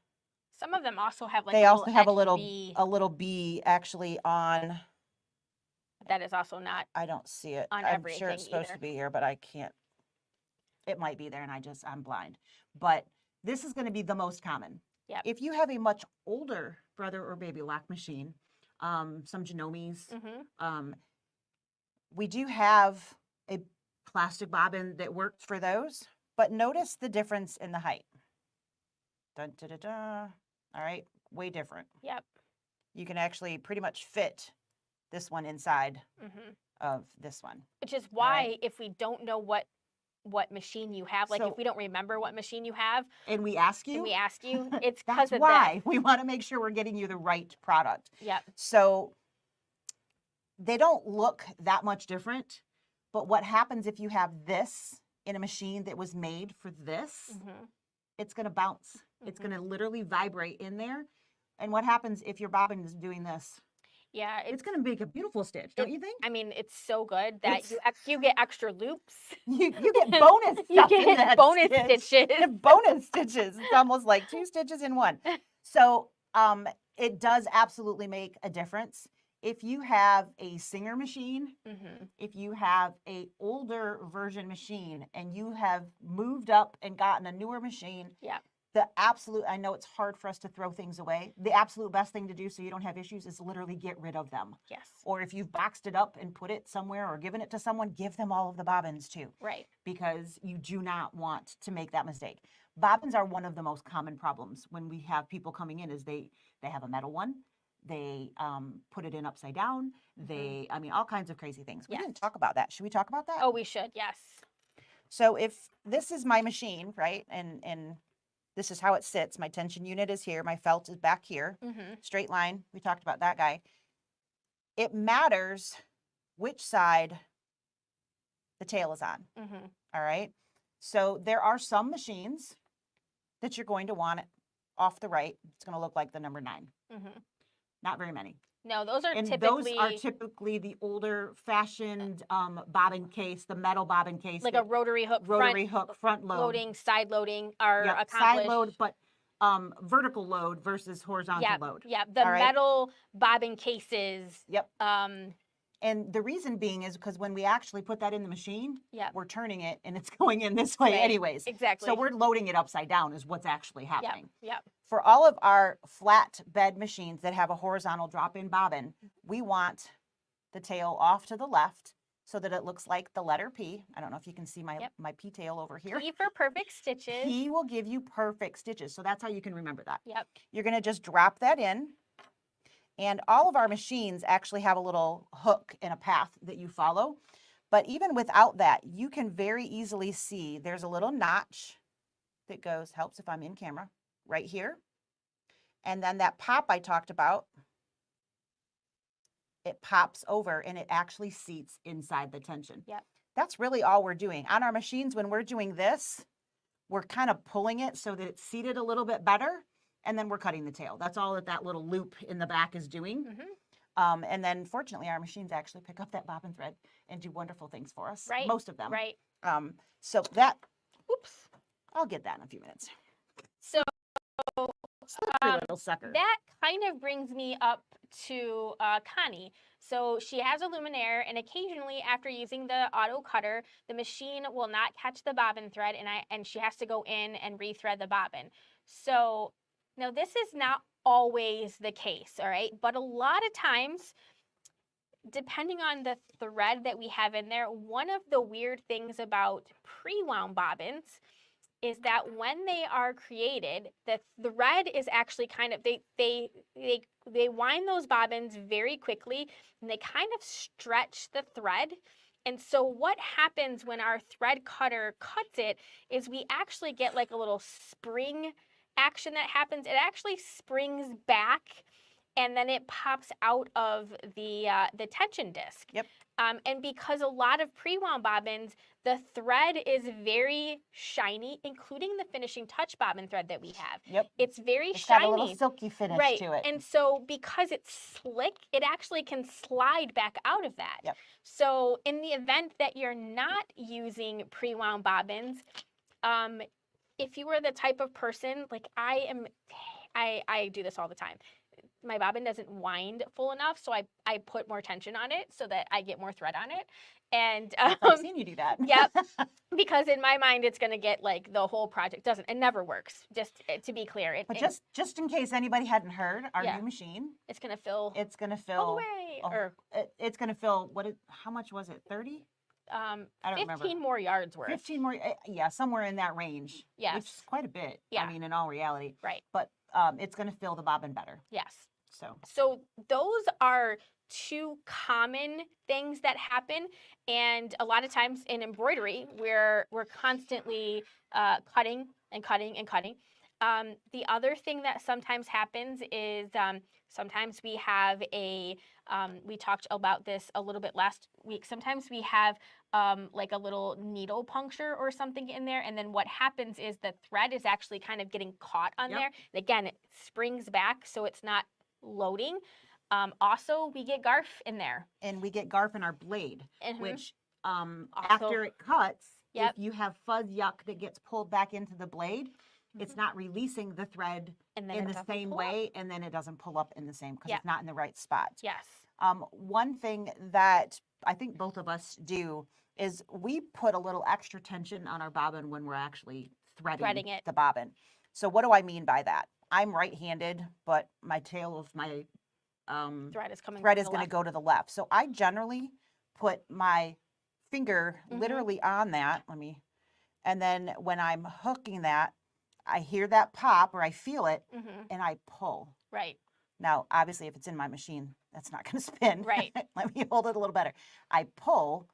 Some of them also have like they also have a little bee actually on. That is also not. I don't see it. On I'm sure it's supposed to be here, but I can't. It might be there, and I'm blind. But this is going to be the most common. Yep. If you have a much older Brother or Baby Lock machine, some Genomes, we do have a plastic bobbin that works for those. But notice the difference in the height. Dun, da, da, da. All right, way different. Yep. You can actually pretty much fit this one inside of this one. Which is why if we don't know what machine you have, like if we don't remember what machine you have. And we ask you, it's because of why. We want to make sure we're getting you the right product. Yep. So they don't look that much different, but what happens if you have this in a machine that was made for this, it's going to bounce. It's going to literally vibrate in there. And what happens if your bobbin is doing this? Yeah, it's going to make a beautiful stitch, don't you think? I mean, it's so good that you get extra loops. You get bonus you get bonus stitches. Bonus stitches. It's almost like 2 stitches in one. So it does absolutely make a difference. If you have a Singer machine, if you have a older version machine, and you have moved up and gotten a newer machine, I know it's hard for us to throw things away. The absolute best thing to do so you don't have issues is literally get rid of them. Yes. Or if you've boxed it up and put it somewhere or given it to someone, give them all of the bobbins too. Right. Because you do not want to make that mistake. Bobbins are one of the most common problems when we have people coming in is they have a metal one. They put it in upside down. I mean, all kinds of crazy things. We didn't talk about that. Should we talk about that? Oh, we should. Yes. So if this is my machine, right, and this is how it sits. My tension unit is here. My felt is back here. Straight line. We talked about that guy. It matters which side the tail is on. All right. So there are some machines that you're going to want it off the right. It's going to look like the number 9. Not very many. No, those are typically the older fashioned bobbin case, the metal bobbin case. Like a rotary hook front load. Loading, side loading are accomplished. Side load, but vertical load versus horizontal load. Yeah, the metal bobbin cases. Yep. And the reason being is because when we actually put that in the machine, we're turning it and it's going in this way anyways. Exactly. So we're loading it upside down is what's actually happening. Yep. For all of our flat bed machines that have a horizontal drop-in bobbin, we want the tail off to the left so that it looks like the letter P. I don't know if you can see my P tail over here. P for perfect stitches. P will give you perfect stitches. So that's how you can remember that. Yep. You're going to just drop that in. And all of our machines actually have a little hook and a path that you follow. But even without that, you can very easily see there's a little notch that goes, helps if I'm in camera, right here. And then that pop I talked about it pops over and it actually seats inside the tension. Yep. That's really all we're doing. On our machines, when we're doing this, we're kind of pulling it so that it's seated a little bit better, and then we're cutting the tail. That's all that little loop in the back is doing. And then fortunately, our machines actually pick up that bobbin thread and do wonderful things for us. Right. Most of them. Right. So that, oops, I'll get that in a few minutes. So little sucker. That kind of brings me up to Connie. So she has a luminaire, and occasionally after using the auto cutter, the machine will not catch the bobbin thread, and she has to go in and rethread the bobbin. So now this is not always the case, all right? But a lot of times, depending on the thread that we have in there, one of the weird things about pre-wound bobbins is that when they are created, the thread is actually kind of, they wind those bobbins very quickly, and they kind of stretch the thread. And so what happens when our thread cutter cuts it is we actually get like a little spring action that happens. It actually springs back, and then it pops out of the tension disc. Yep. And because a lot of pre-wound bobbins, the thread is very shiny, including the finishing touch bobbin thread that we have. Yep. It's very it's shiny. Got a little silky finish right. to it. And so because it's slick, it actually can slide back out of that. Yep. So in the event that you're not using pre-wound bobbins, if you are the type of person, like I am, I do this all the time. My bobbin doesn't wind full enough, so I put more tension on it so that I get more thread on it. And I've seen you do that. Yep, because in my mind it's going to get like the whole project doesn't. It never works. Just to be clear. But just in case anybody hadn't heard, our new machine. It's going to fill. It's going to fill. All the way. It's going to fill. How much was it? 30. I don't 15 remember. more yards worth. 15 more. Yeah, somewhere in that range. Yes. Which is quite a bit. Yeah. I mean, in all reality. Right. But it's going to fill the bobbin better. Yes. So those are two common things that happen, and a lot of times in embroidery, we're constantly cutting and cutting and cutting. The other thing that sometimes happens is sometimes we have we talked about this a little bit last week. Sometimes we have like a little needle puncture or something in there, and then what happens is the thread is actually kind of getting caught on there. And again, it springs back, so it's not loading. Also, we get garf in there. And we get garf in our blade, which Also, after it cuts, Yep. if you have fuzz yuck that gets pulled back into the blade, it's not releasing the thread And then in it the doesn't same pull way, and then it doesn't pull up in the same because Yep. it's not in the right spot. Yes. One thing that I think both of us do is we put a little extra tension on our bobbin when we're actually threading it. the bobbin. So what do I mean by that? I'm right-handed, but my tail of my Thread is coming. thread from is the going to left. go to the left. So I generally put my finger Mhm. literally on that. And then when I'm hooking that, I hear that pop or I feel it Mhm. and I pull. Right. Now, obviously, if it's in my machine, that's not going to spin. Right. Let me hold it a little better. I pull,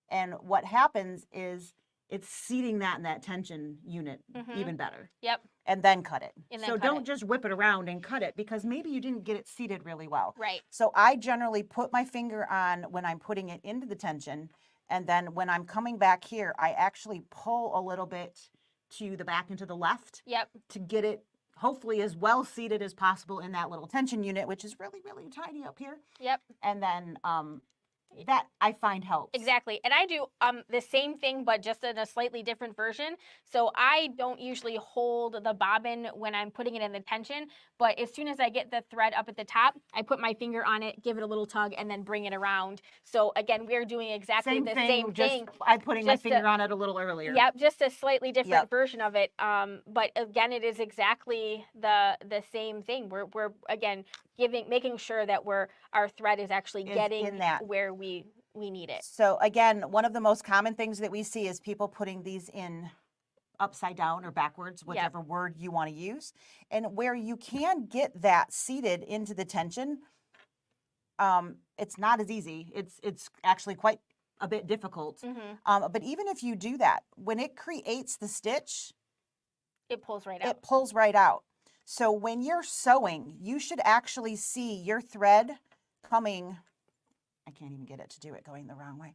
and what happens is it's seating that in that tension unit Mhm. even better. Yep. And then cut it. And then So cut don't it. just whip it around and cut it because maybe you didn't get it seated really well. Right. So I generally put my finger on when I'm putting it into the tension, and then when I'm coming back here, I actually pull a little bit to the back and to the left Yep. to get it hopefully as well seated as possible in that little tension unit, which is really, really tiny up here. Yep. And then that I find helps. Exactly. And I do the same thing, but just in a slightly different version. So I don't usually hold the bobbin when I'm putting it in the tension, but as soon as I get the thread up at the top, I put my finger on it, give it a little tug, and then bring it around. So again, we're doing exactly the same thing. I'm putting my finger on it a little earlier. Yep, just a slightly different Yep. version of it. But again, it is exactly the same thing. We're again making sure that our thread is actually getting in that. where we need it. So again, one of the most common things that we see is people putting these in upside down or backwards, whichever word you want to use. And where you can get that seated into the tension, it's not as easy. It's actually quite a bit difficult. Mm-hmm. But even if you do that, when it creates the stitch, It pulls right out. it pulls right out. So when you're sewing, you should actually see your thread coming I can't even get it to do it going the wrong way.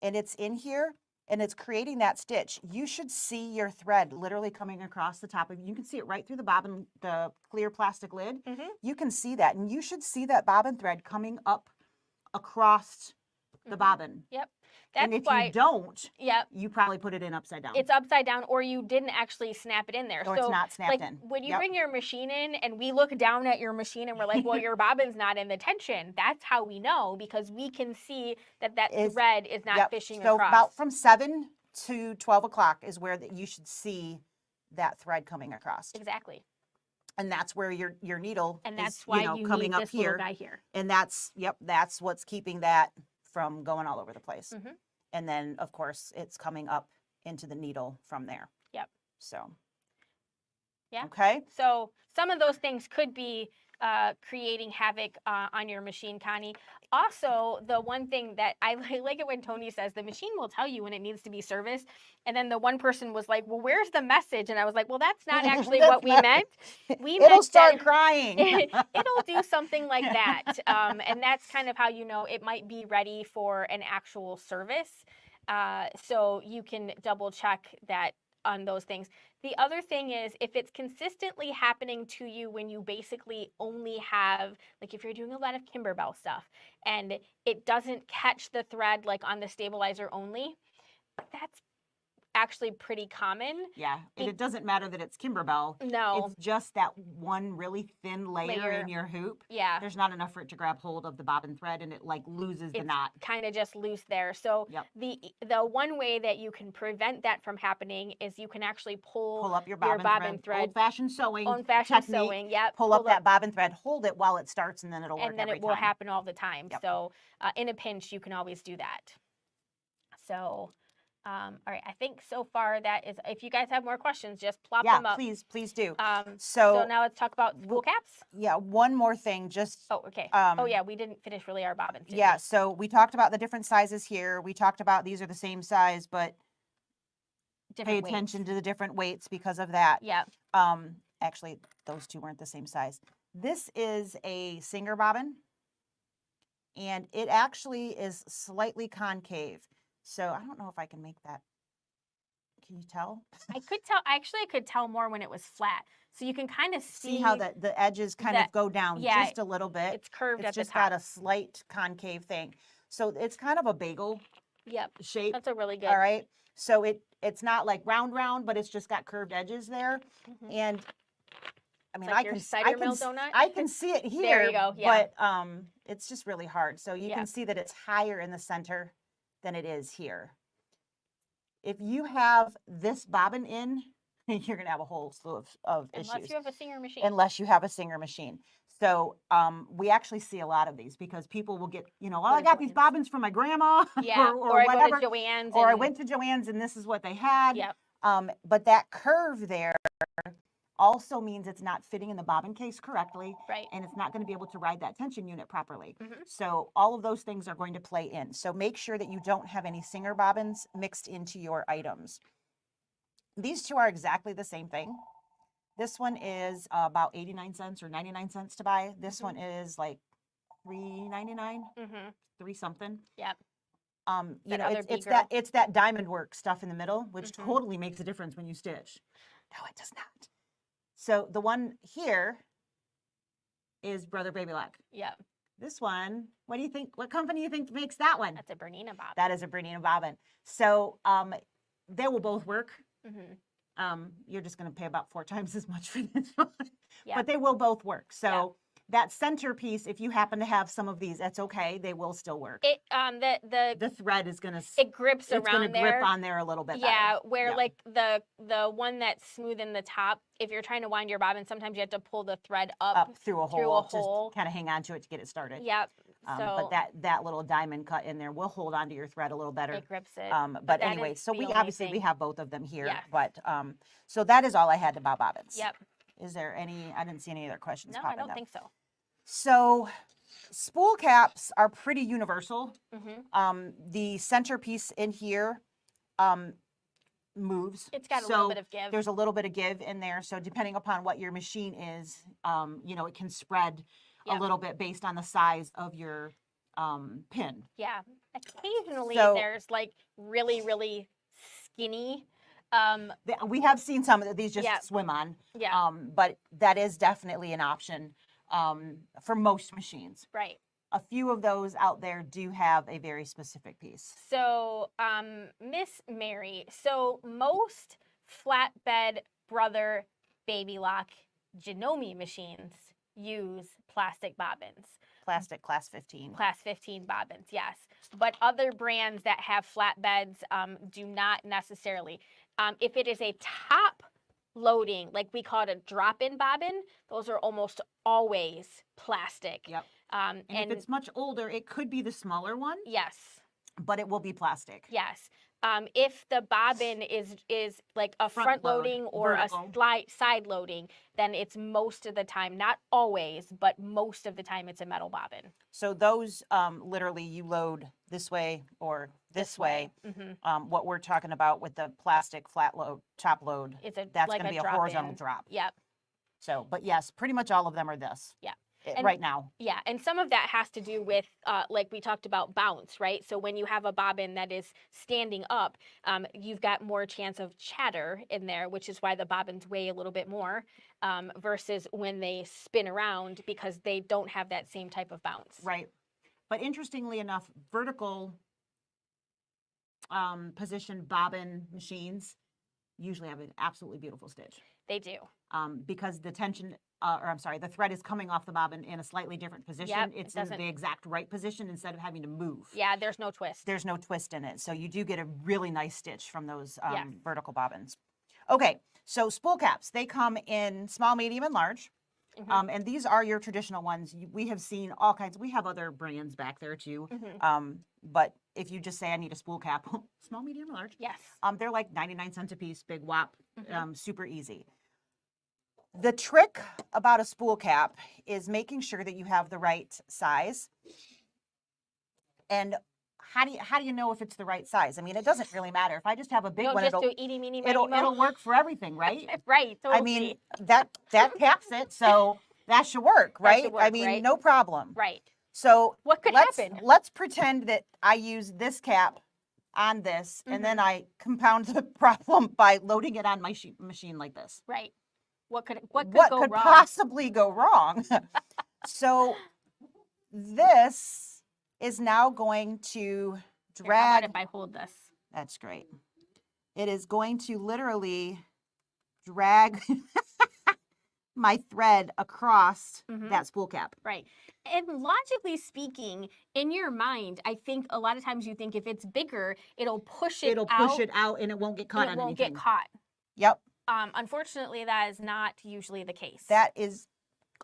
And it's in here and it's creating that stitch. You should see your thread literally coming across the top of you. You can see it right through the bobbin, the clear plastic lid. You can see that, and you should see that bobbin thread coming up across the bobbin. Yep. And if you don't, you probably put it in upside down. It's upside down, or you didn't actually snap it in there. Or it's not snapped in. When you bring your machine in and we look down at your machine and we're like, well, your bobbin's not in the tension. That's how we know, because we can see that thread is not fishing across. So about from 7 to 12 o'clock is where you should see that thread coming across. Exactly. And that's where your needle and that's is, why you coming need up this here. little guy here. And that's what's keeping that from going all over the place. And then, of course, it's coming up into the needle from there. Yep. So. Yeah. Okay. So some of those things could be creating havoc on your machine, Connie. Also, the one thing that I like it when Tony says the machine will tell you when it needs to be serviced. And then the one person was like, well, where's the message? And I was like, well, that's not actually what we meant. It'll start crying. It'll do something like that. And that's kind of how you know it might be ready for an actual service. So you can double check that on those things. The other thing is, if it's consistently happening to you when you basically only have, like if you're doing a lot of Kimberbell stuff and it doesn't catch the thread like on the stabilizer only, that's actually pretty common. Yeah, and it doesn't matter that it's Kimberbell. No. It's just that one really thin layer in your hoop. Yeah. There's not enough for it to grab hold of the bobbin thread, and it like loses the knot. Kind of just loose there. So the one way that you can prevent that from happening is you can actually pull up your bobbin thread. Old-fashioned sewing. Old-fashioned sewing, yep. Pull up that bobbin thread, hold it while it starts, and then it'll work every time. And then it will happen all the time. Yep. So in a pinch, you can always do that. So... all right, I think so far that is, if you guys have more questions, just plop them up. Yeah, please do. So now let's talk about spool caps. Yeah, one more thing, just. Oh, okay. We didn't finish really our bobbins. Yeah, so we talked about the different sizes here. We talked about these are the same size, but pay attention to the different weights because of that. Yeah. Actually, those two weren't the same size. This is a Singer bobbin, and it actually is slightly concave. So I don't know if I can make that. Can you tell? I could tell. Actually, I could tell more when it was flat. So you can kind of see how the edges kind of go down just a little bit. It's curved at the top. It's just got a slight concave thing. So it's kind of a bagel shape. That's a really good. All right. So it's not like round, but it's just got curved edges there. And I mean, like cider mill donut? I can see it here. There you go. Yeah. But it's just really hard. So you can see that it's higher in the center than it is here. If you have this bobbin in, you're going to have a whole slew of issues. Unless you have a Singer machine. Unless you have a Singer machine. So we actually see a lot of these because people will get, I got these bobbins from my grandma. Yeah, or whatever. I go to Joann's. Or I went to Joann's and this is what they had. Yep. But that curve there also means it's not fitting in the bobbin case correctly. Right. And it's not going to be able to ride that tension unit properly. So all of those things are going to play in. So make sure that you don't have any Singer bobbins mixed into your items. These two are exactly the same thing. This one is about 89 cents or 99 cents to buy. This one is like $3.99, $3 something. Yep. It's that diamond work stuff in the middle, which totally makes a difference when you stitch. No, it does not. So the one here is Brother Baby Lock. Yep. This one, what do you think? What company do you think makes that one? That's a Bernina bobbin. That is a Bernina bobbin. So they will both work. You're just going to pay about 4 times as much for this one, but they will both work. So that centerpiece, if you happen to have some of these, that's okay. They will still work. It the thread is gonna grips around there. It's gonna grip on there a little bit. Yeah, where like the one that's smooth in the top, if you're trying to wind your bobbin, sometimes you have to pull the thread up through a hole. Just kind of hang on to it to get it started. Yep. But that little diamond cut in there will hold onto your thread a little better. It grips it. But anyway, so we obviously have both of them here. Yeah. But so that is all I had about bobbins. Yep. Is there any? I didn't see any other questions. No, I don't think so. So spool caps are pretty universal. The centerpiece in here moves. It's got a little bit of give. There's a little bit of give in there. So depending upon what your machine is, it can spread a little bit based on the size of your pin. Yeah. Occasionally there's like really, really skinny. We have seen some of these just swim on. Yeah. But that is definitely an option for most machines. Right. A few of those out there do have a very specific piece. So, Miss Mary, so most flatbed brother baby lock Janome machines use plastic bobbins. Plastic class 15. Class 15 bobbins, yes. But other brands that have flatbeds do not necessarily. If it is a top loading, like we call it a drop-in bobbin, those are almost always plastic. Yep. And if it's much older, it could be the smaller one. Yes. But it will be plastic. Yes. If the bobbin is like a front loading or vertical, a side loading, then it's most of the time, not always, but most of the time it's a metal bobbin. So those literally you load this way or this way. Mm-hmm. What we're talking about with the plastic flat load, top load, that's going to be a horizontal drop. Yep. So, but yes, pretty much all of them are this. Yeah. Right now. Yeah, and some of that has to do with, like we talked about, bounce, right? So when you have a bobbin that is standing up, you've got more chance of chatter in there, which is why the bobbins weigh a little bit more versus when they spin around because they don't have that same type of bounce. Right. But interestingly enough, vertical position bobbin machines usually have an absolutely beautiful stitch. They do. Because the tension, the thread is coming off the bobbin in a slightly different position. Yep, it's in the exact right position instead of having to move. Yeah, there's no twist. There's no twist in it. So you do get a really nice stitch from those vertical bobbins. Okay, so spool caps, they come in small, medium, and large. Mm-hmm. And these are your traditional ones. We have seen all kinds. We have other brands back there too. Mm-hmm. But if you just say, I need a spool cap, small, medium, or large. Yes. They're like 99 cents a piece, big whop, super easy. The trick about a spool cap is making sure that you have the right size. And how do you know if it's the right size? I mean, it doesn't really matter. If I just have a big one, it'll work for everything, right? Right. Totally. I mean, that caps it, so that should work, right? Should work, I mean, no problem. Right. So what could happen? Let's pretend that I use this cap on this, and then I compound the problem by loading it on my machine like this. Right. What could possibly go wrong? So this is now going to drag. Here, how about if I hold this? That's great. It is going to literally drag my thread across that spool cap. Right. And logically speaking, in your mind, I think a lot of times you think if it's bigger, it'll push it out and it won't get caught on anything. It won't get caught. Yep. Unfortunately, that is not usually the case. That is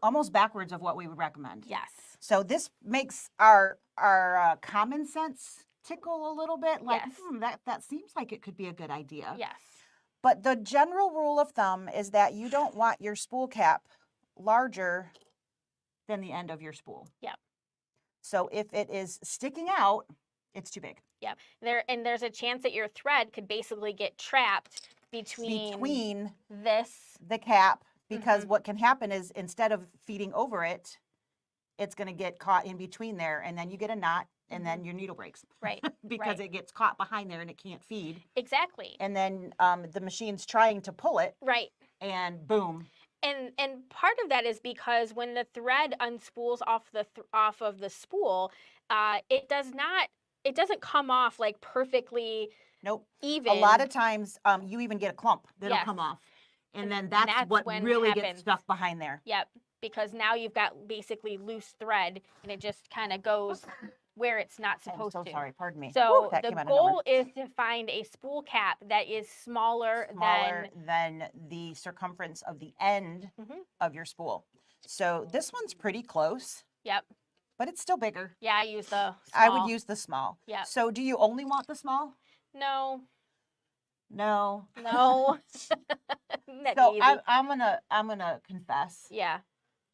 almost backwards of what we would recommend. Yes. So this makes our common sense tickle a little bit. Like, that seems like it could be a good idea. Yes. But the general rule of thumb is that you don't want your spool cap larger than the end of your spool. Yep. So if it is sticking out, it's too big. Yep. There's a chance that your thread could basically get trapped between the cap, because what can happen is instead of feeding over it, it's going to get caught in between there, and then you get a knot, and then your needle breaks. Right. Because it gets caught behind there and it can't feed. Exactly. And then the machine's trying to pull it. Right. And boom. And part of that is because when the thread unspools off of the spool, it doesn't come off like perfectly. Nope. Even. A lot of times, you even get a clump that'll come off. And then that's what really gets stuck behind there. Yep. Because now you've got basically loose thread and it just kind of goes where it's not supposed to. I'm so sorry, pardon me. So the goal is to find a spool cap that is smaller than the circumference of the end of your spool. So this one's pretty close. Yep. But it's still bigger. Yeah, I use the small. I would use the small. Yeah. So do you only want the small? No. No. No. So I'm gonna confess. Yeah.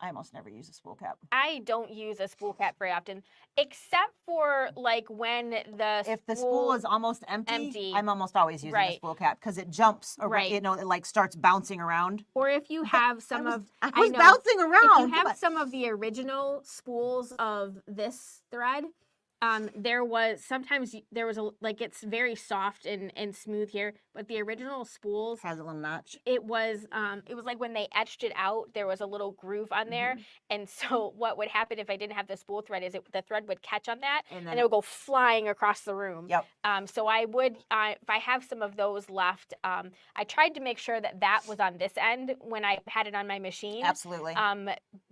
I almost never use a spool cap. I don't use a spool cap very often, except for like when if the spool is almost empty, I'm almost always using a spool cap because it jumps around, you know, it like starts bouncing around. Or if you have some I was bouncing around. If you have some of the original spools of this thread, there was like it's very soft and smooth here, but the original spools has a little notch. It was like when they etched it out, there was a little groove on there, and so what would happen if I didn't have the spool thread is the thread would catch on that, and it would go flying across the room. Yep. So I would, if I have some of those left, I tried to make sure that was on this end when I had it on my machine. Absolutely.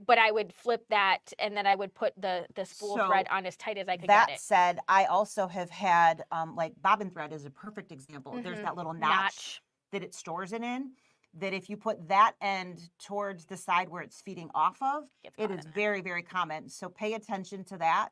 But I would flip that, and then I would put the spool thread on as tight as I could get it. That said, I also have had, like bobbin thread is a perfect example. There's that little notch that it stores it in, that if you put that end towards the side where it's feeding off of, it is very, very common. So pay attention to that.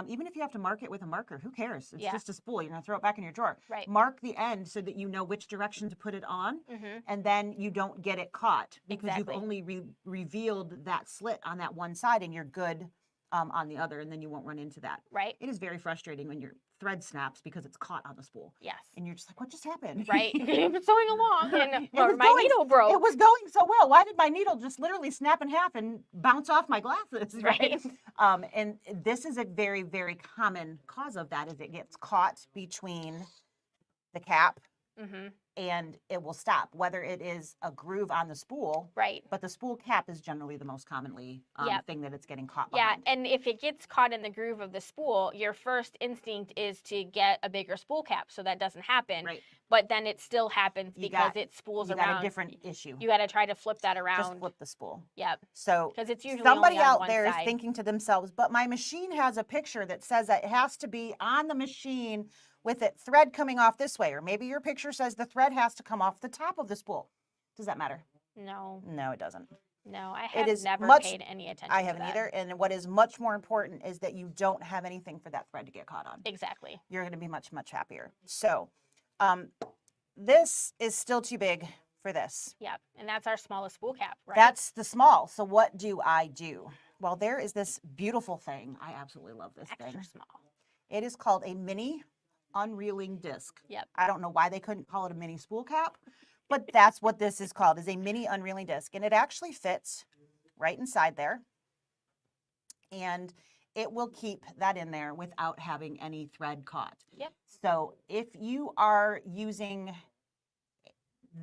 Even if you have to mark it with a marker, who cares? It's just a spool. You're going to throw it back in your drawer. Right. Mark the end so that you know which direction to put it on, and then you don't get it caught because you've only revealed that slit on that one side and you're good on the other, and then you won't run into that. Right. It is very frustrating when your thread snaps because it's caught on the spool. Yes. And you're just like, what just happened? Right. It was going along and my needle broke. It was going so well. Why did my needle just literally snap in half and bounce off my glasses? Right. And this is a very, very common cause of that, is it gets caught between the cap and it will stop, whether it is a groove on the spool. Right. But the spool cap is generally the most commonly thing that it's getting caught behind. Yeah, and if it gets caught in the groove of the spool, your first instinct is to get a bigger spool cap so that doesn't happen. Right. But then it still happens because it spools around. You got a different issue. You got to try to flip that around. Just flip the spool. Yep. So because it's usually somebody only on out one there side. is thinking to themselves, but my machine has a picture that says that it has to be on the machine with it thread coming off this way, or maybe your picture says the thread has to come off the top of the spool. Does that matter? No. No, it doesn't. No, I have never paid any attention I haven't either. And what is much more important is that you don't have anything for that thread to get caught on. Exactly. You're going to be much, much happier. So this is still too big for this. Yep. And that's our smallest spool cap, right? That's the small. So what do I do? Well, there is this beautiful thing. I absolutely love this thing. Extra small. It is called a mini unreeling disc. Yep. I don't know why they couldn't call it a mini spool cap, but that's what this is called, is a mini unreeling disc. And it actually fits right inside there. And it will keep that in there without having any thread caught. Yep. So if you are using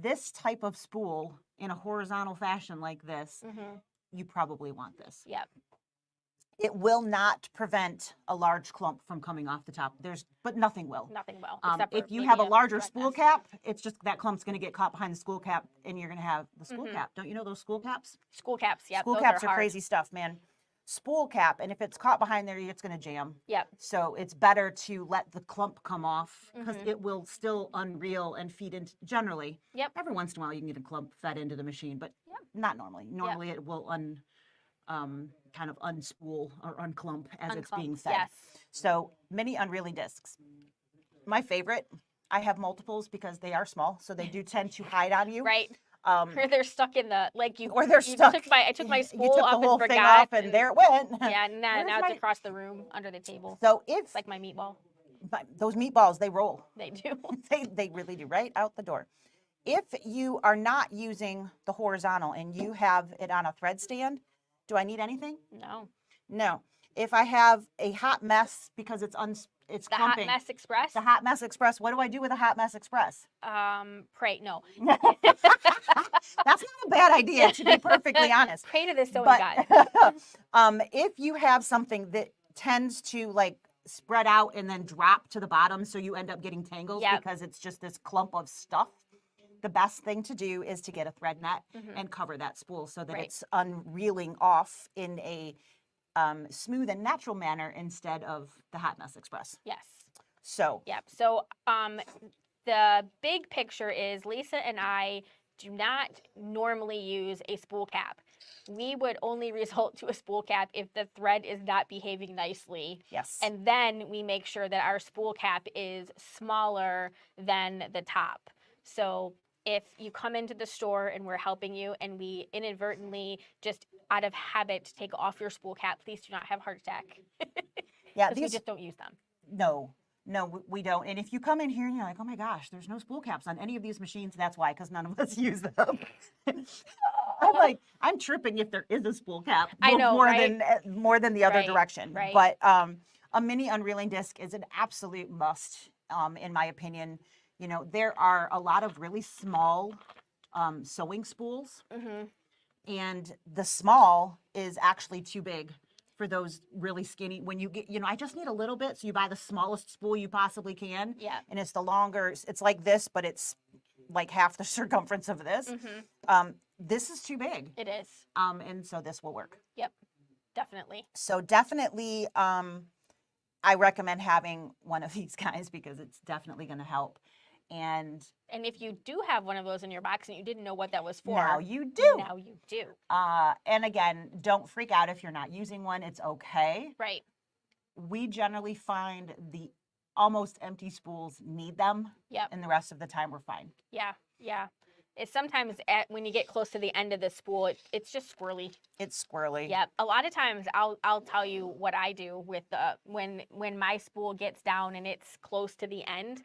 this type of spool in a horizontal fashion like this, you probably want this. Yep. It will not prevent a large clump from coming off the top. But nothing will. Nothing will. If you have a larger spool cap, it's just that clump's going to get caught behind the spool cap, and you're going to have the spool cap. Don't you know those spool caps? Spool caps, yeah. Spool caps are crazy stuff, man. Spool cap, and if it's caught behind there, it's going to jam. Yep. So it's better to let the clump come off because it will still unreel and feed into, generally. Yep. Every once in a while you can get a clump fed into the machine, but not normally. Normally it will kind of unspool or unclump as it's being fed. Yes. So mini unreeling discs. My favorite, I have multiples because they are small, so they do tend to hide on you. Right. Or they're stuck in the, like you. Or they're stuck. I took my spool you took off the whole and thing forgot. off and there it went. Yeah, now it's across the room under the table. So if like my meatball. But those meatballs, they roll. They do. They really do, right out the door. If you are not using the horizontal and you have it on a thread stand, do I need anything? No. No. If I have a hot mess because it's the clumping. Hot Mess Express? The Hot Mess Express. What do I do with a Hot Mess Express? Pray. No. That's not a bad idea, to be perfectly honest. Pray to this so God. If you have something that tends to like spread out and then drop to the bottom, so you end up getting tangles because it's just this clump of stuff, the best thing to do is to get a thread net and cover that spool so that it's unreeling off in a smooth and natural manner instead of the Hot Mess Express. Yes. So. Yep. So the big picture is Lisa and I do not normally use a spool cap. We would only resort to a spool cap if the thread is not behaving nicely. Yes. And then we make sure that our spool cap is smaller than the top. So if you come into the store and we're helping you and we inadvertently just out of habit take off your spool cap, please do not have a heart attack. Yeah, because we just don't use them. No, we don't. And if you come in here and you're like, oh my gosh, there's no spool caps on any of these machines, that's why, because none of us use them. I'm tripping if there is a spool cap. I know, more than the other direction. Right. But a mini unreeling disc is an absolute must, in my opinion. You know, there are a lot of really small sewing spools, and the small is actually too big for those really skinny. When you get, I just need a little bit, so you buy the smallest spool you possibly can. Yeah. And it's the longer, it's like this, but it's like half the circumference of this. This is too big. It is. And so this will work. Yep, definitely. So definitely, I recommend having one of these guys because it's definitely going to help. And if you do have one of those in your box and you didn't know what that was for, now you do. Now you do. And again, don't freak out if you're not using one. It's okay. Right. We generally find the almost empty spools need them. Yep. And the rest of the time we're fine. Yeah. Yeah. It's sometimes when you get close to the end of the spool, it's just squirrely. It's squirrely. Yep. A lot of times I'll tell you what I do with when my spool gets down and it's close to the end.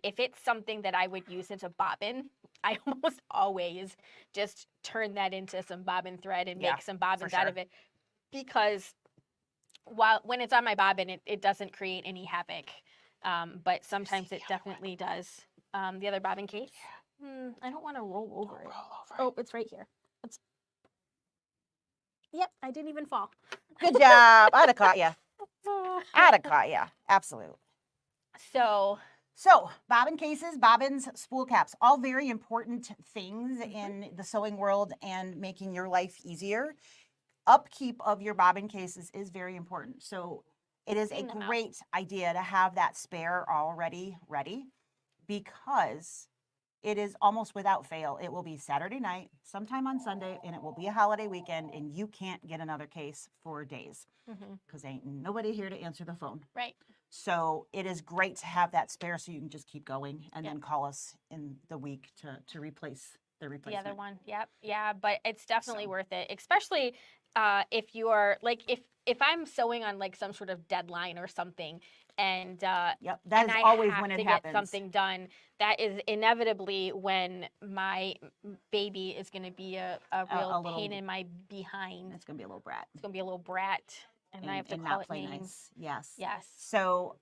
If it's something that I would use as a bobbin, I almost always just turn that into some bobbin thread and make some bobbins out of it, because when it's on my bobbin, it doesn't create any havoc, but sometimes it definitely does. The other bobbin case, I don't want to roll over it. Oh, it's right here. Yep, I didn't even fall. Good job. I'd have caught you. I'd have caught you. Absolutely. So, bobbin cases, bobbins, spool caps, all very important things in the sewing world and making your life easier. Upkeep of your bobbin cases is very important. So, it is a great idea to have that spare already ready, because it is almost without fail. It will be Saturday night, sometime on Sunday, and it will be a holiday weekend, and you can't get another case for days because ain't nobody here to answer the phone. Right. So it is great to have that spare so you can just keep going and then call us in the week to replace the replacement. The other one. Yep. Yeah, but it's definitely worth it, especially if you're like, if I'm sewing on like some sort of deadline or something, and that is always when it happens. Get something done, that is inevitably when my baby is going to be a real pain in my behind. It's going to be a little brat. It's going to be a little brat. And I have to call it names. Nice. Yes. Yes. So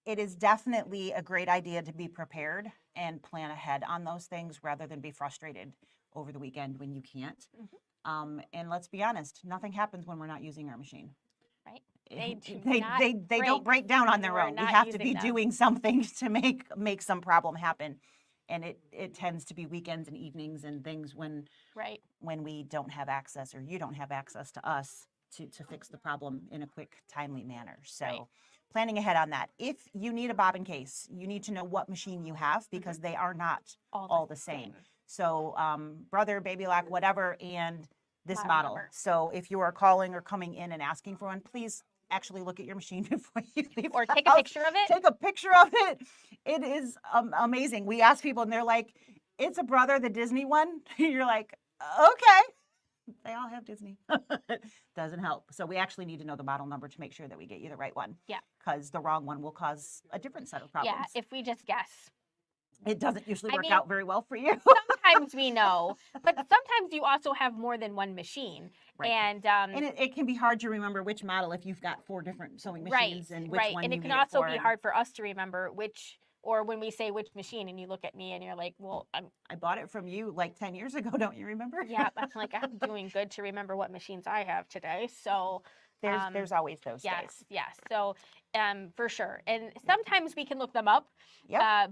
it is definitely a great idea to be prepared and plan ahead on those things rather than be frustrated over the weekend when you can't. And let's be honest, nothing happens when we're not using our machine. Right. They don't break down on their own. We have to be doing something to make some problem happen. And it tends to be weekends and evenings and things when we don't have access, or you don't have access to us to fix the problem in a quick, timely manner. So planning ahead on that. If you need a bobbin case, you need to know what machine you have, because they are not all the same. So brother, baby lock, whatever, and this model. So if you are calling or coming in and asking for one, please actually look at your machine before you leave. Or take a picture of it. Take a picture of it. It is amazing. We ask people and they're like, it's a Brother, the Disney one. You're like, okay. They all have Disney. Doesn't help. So we actually need to know the model number to make sure that we get you the right one. Yeah. Because the wrong one will cause a different set of problems. Yeah, if we just guess. It doesn't usually work out very well for you. Sometimes we know, but sometimes you also have more than one machine. Right. And it can be hard to remember which model if you've got 4 different sewing machines and which one and you it can need also it for. be hard for us to remember which, or when we say which machine and you look at me and you're like, well, I bought it from you like 10 years ago, don't you remember? Yeah, I'm like, I'm doing good to remember what machines I have today. So there's always those days. Yes. So for sure. And sometimes we can look them up,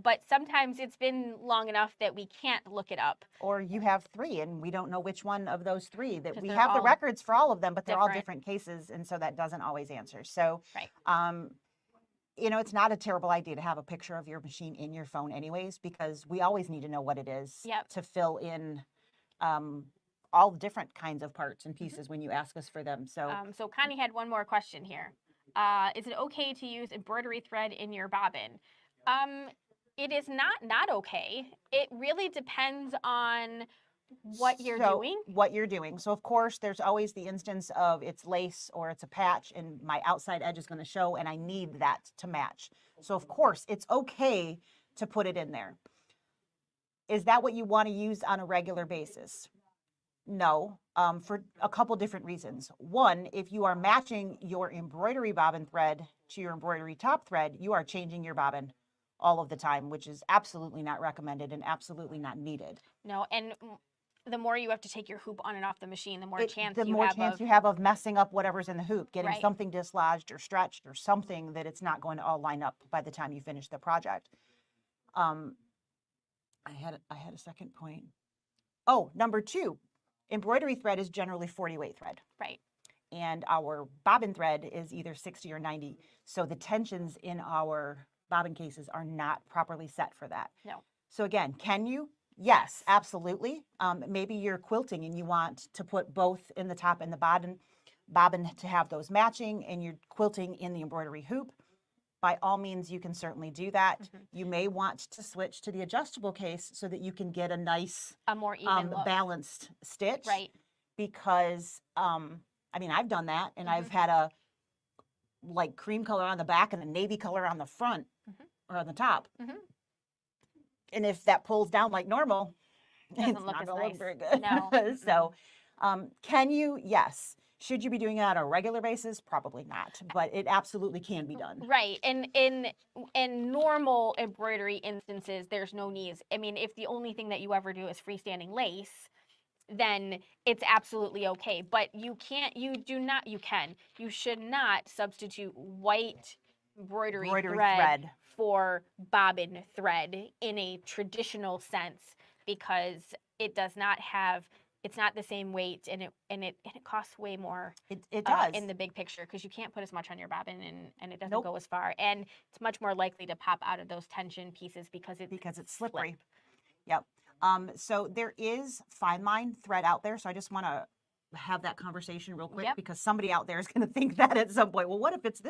but sometimes it's been long enough that we can't look it up. Or you have 3 and we don't know which one of those 3, that we have the records for all of them, but they're all different cases. And so that doesn't always answer. So, it's not a terrible idea to have a picture of your machine in your phone anyways, because we always need to know what it is to fill in all different kinds of parts and pieces when you ask us for them. So, so Connie had one more question here. Is it okay to use embroidery thread in your bobbin? It is not okay. It really depends on what you're doing. What you're doing. So of course, there's always the instance of it's lace or it's a patch and my outside edge is going to show and I need that to match. So of course, it's okay to put it in there. Is that what you want to use on a regular basis? No, for a couple different reasons. One, if you are matching your embroidery bobbin thread to your embroidery top thread, you are changing your bobbin all of the time, which is absolutely not recommended and absolutely not needed. No, and the more you have to take your hoop on and off the machine, the more chance you have of messing up whatever's in the hoop, getting something dislodged or stretched or something that it's not going to all line up by the time you finish the project. I had a second point. Oh, number 2, embroidery thread is generally 40 weight thread. Right. And our bobbin thread is either 60 or 90. So the tensions in our bobbin cases are not properly set for that. No. So again, can you? Yes, absolutely. Maybe you're quilting and you want to put both in the top and the bobbin to have those matching, and you're quilting in the embroidery hoop. By all means, you can certainly do that. You may want to switch to the adjustable case so that you can get a nice, a more even look. Balanced stitch. Right. Because, I mean, I've done that, and I've had a like cream color on the back and a navy color on the front or on the top. And if that pulls down like normal, it's not going to look very good. No. So, can you? Yes. Should you be doing it on a regular basis? Probably not, but it absolutely can be done. Right. And in normal embroidery instances, there's no needs. I mean, if the only thing that you ever do is freestanding lace, then it's absolutely okay. But you should not substitute white embroidery thread for bobbin thread in a traditional sense, because it does not have, it's not the same weight, and it costs way more. It does in the big picture, because you can't put as much on your bobbin, and it doesn't go as far, and it's much more likely to pop out of those tension pieces because it's slippery. Yep. So there is fine line thread out there. So I just want to have that conversation real quick, because somebody out there is going to think that at some point. Well, what if it's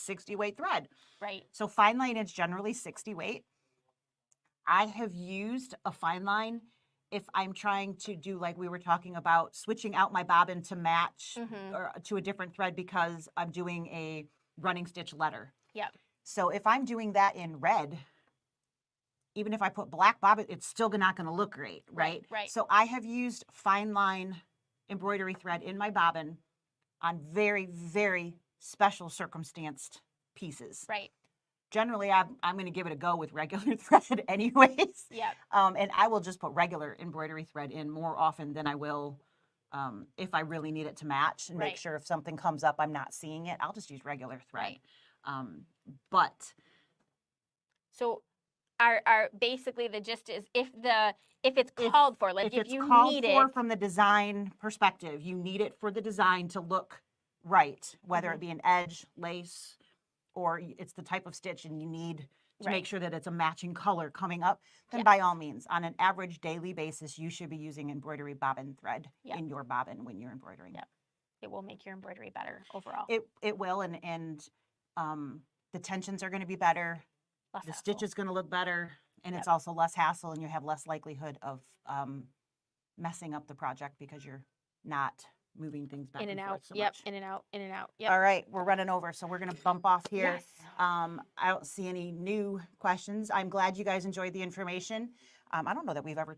60 weight thread? Right. So fine line is generally 60 weight. I have used a fine line if I'm trying to do, like we were talking about, switching out my bobbin to match or to a different thread because I'm doing a running stitch letter. Yep. So if I'm doing that in red, even if I put black bobbin, it's still not going to look great, right? Right. So I have used fine line embroidery thread in my bobbin on very, very special circumstanced pieces. Right. Generally, I'm going to give it a go with regular thread anyways. Yeah. And I will just put regular embroidery thread in more often than I will if I really need it to match and make sure if something comes up, I'm not seeing it. I'll just use regular thread. But so our basically the gist is if it's called for, like if you need it from the design perspective, you need it for the design to look right, whether it be an edge, lace, or it's the type of stitch and you need to make sure that it's a matching color coming up, then by all means, on an average daily basis, you should be using embroidery bobbin thread in your bobbin when you're embroidering. Yep. It will make your embroidery better overall. It will, and the tensions are going to be better. The stitch is going to look better, and it's also less hassle, and you have less likelihood of messing up the project because you're not moving things back in and out. So much. In and out, in and out. Yep. All right, we're running over, so we're going to bump off here. Yes. I don't see any new questions. I'm glad you guys enjoyed the information. I don't know that we've ever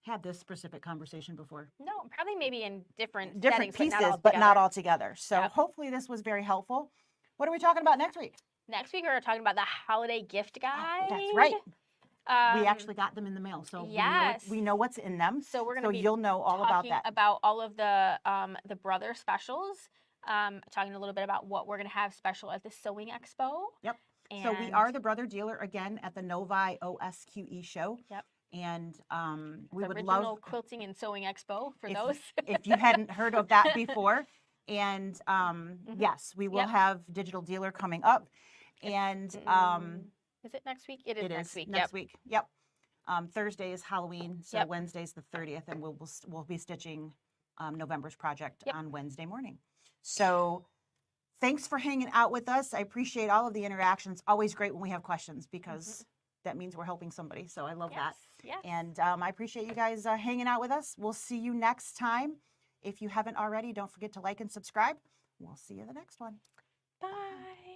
had this specific conversation before. No, probably maybe in different pieces, settings, but not all together. So hopefully this was very helpful. What are we talking about next week? Next week, we're talking about the holiday gift guide. That's right. We actually got them in the mail, so we know what's in them. So we're going to you'll know all about that. About all of the brother specials. Talking a little bit about what we're going to have special at the Sewing Expo. Yep. So we are the brother dealer again at the Novi OSQE show. Yep. And we would original Quilting and Sewing Expo for those. If you hadn't heard of that before. And yes, we will have digital dealer coming up. And is it next week? It is next week. Next week. Yep. Thursday is Halloween, so Wednesday's the 30th, and we'll be stitching November's project on Wednesday morning. So thanks for hanging out with us. I appreciate all of the interactions. Always great when we have questions because that means we're helping somebody. So I love that. Yes. And I appreciate you guys hanging out with us. We'll see you next time. If you haven't already, don't forget to like and subscribe. We'll see you the next one. Bye.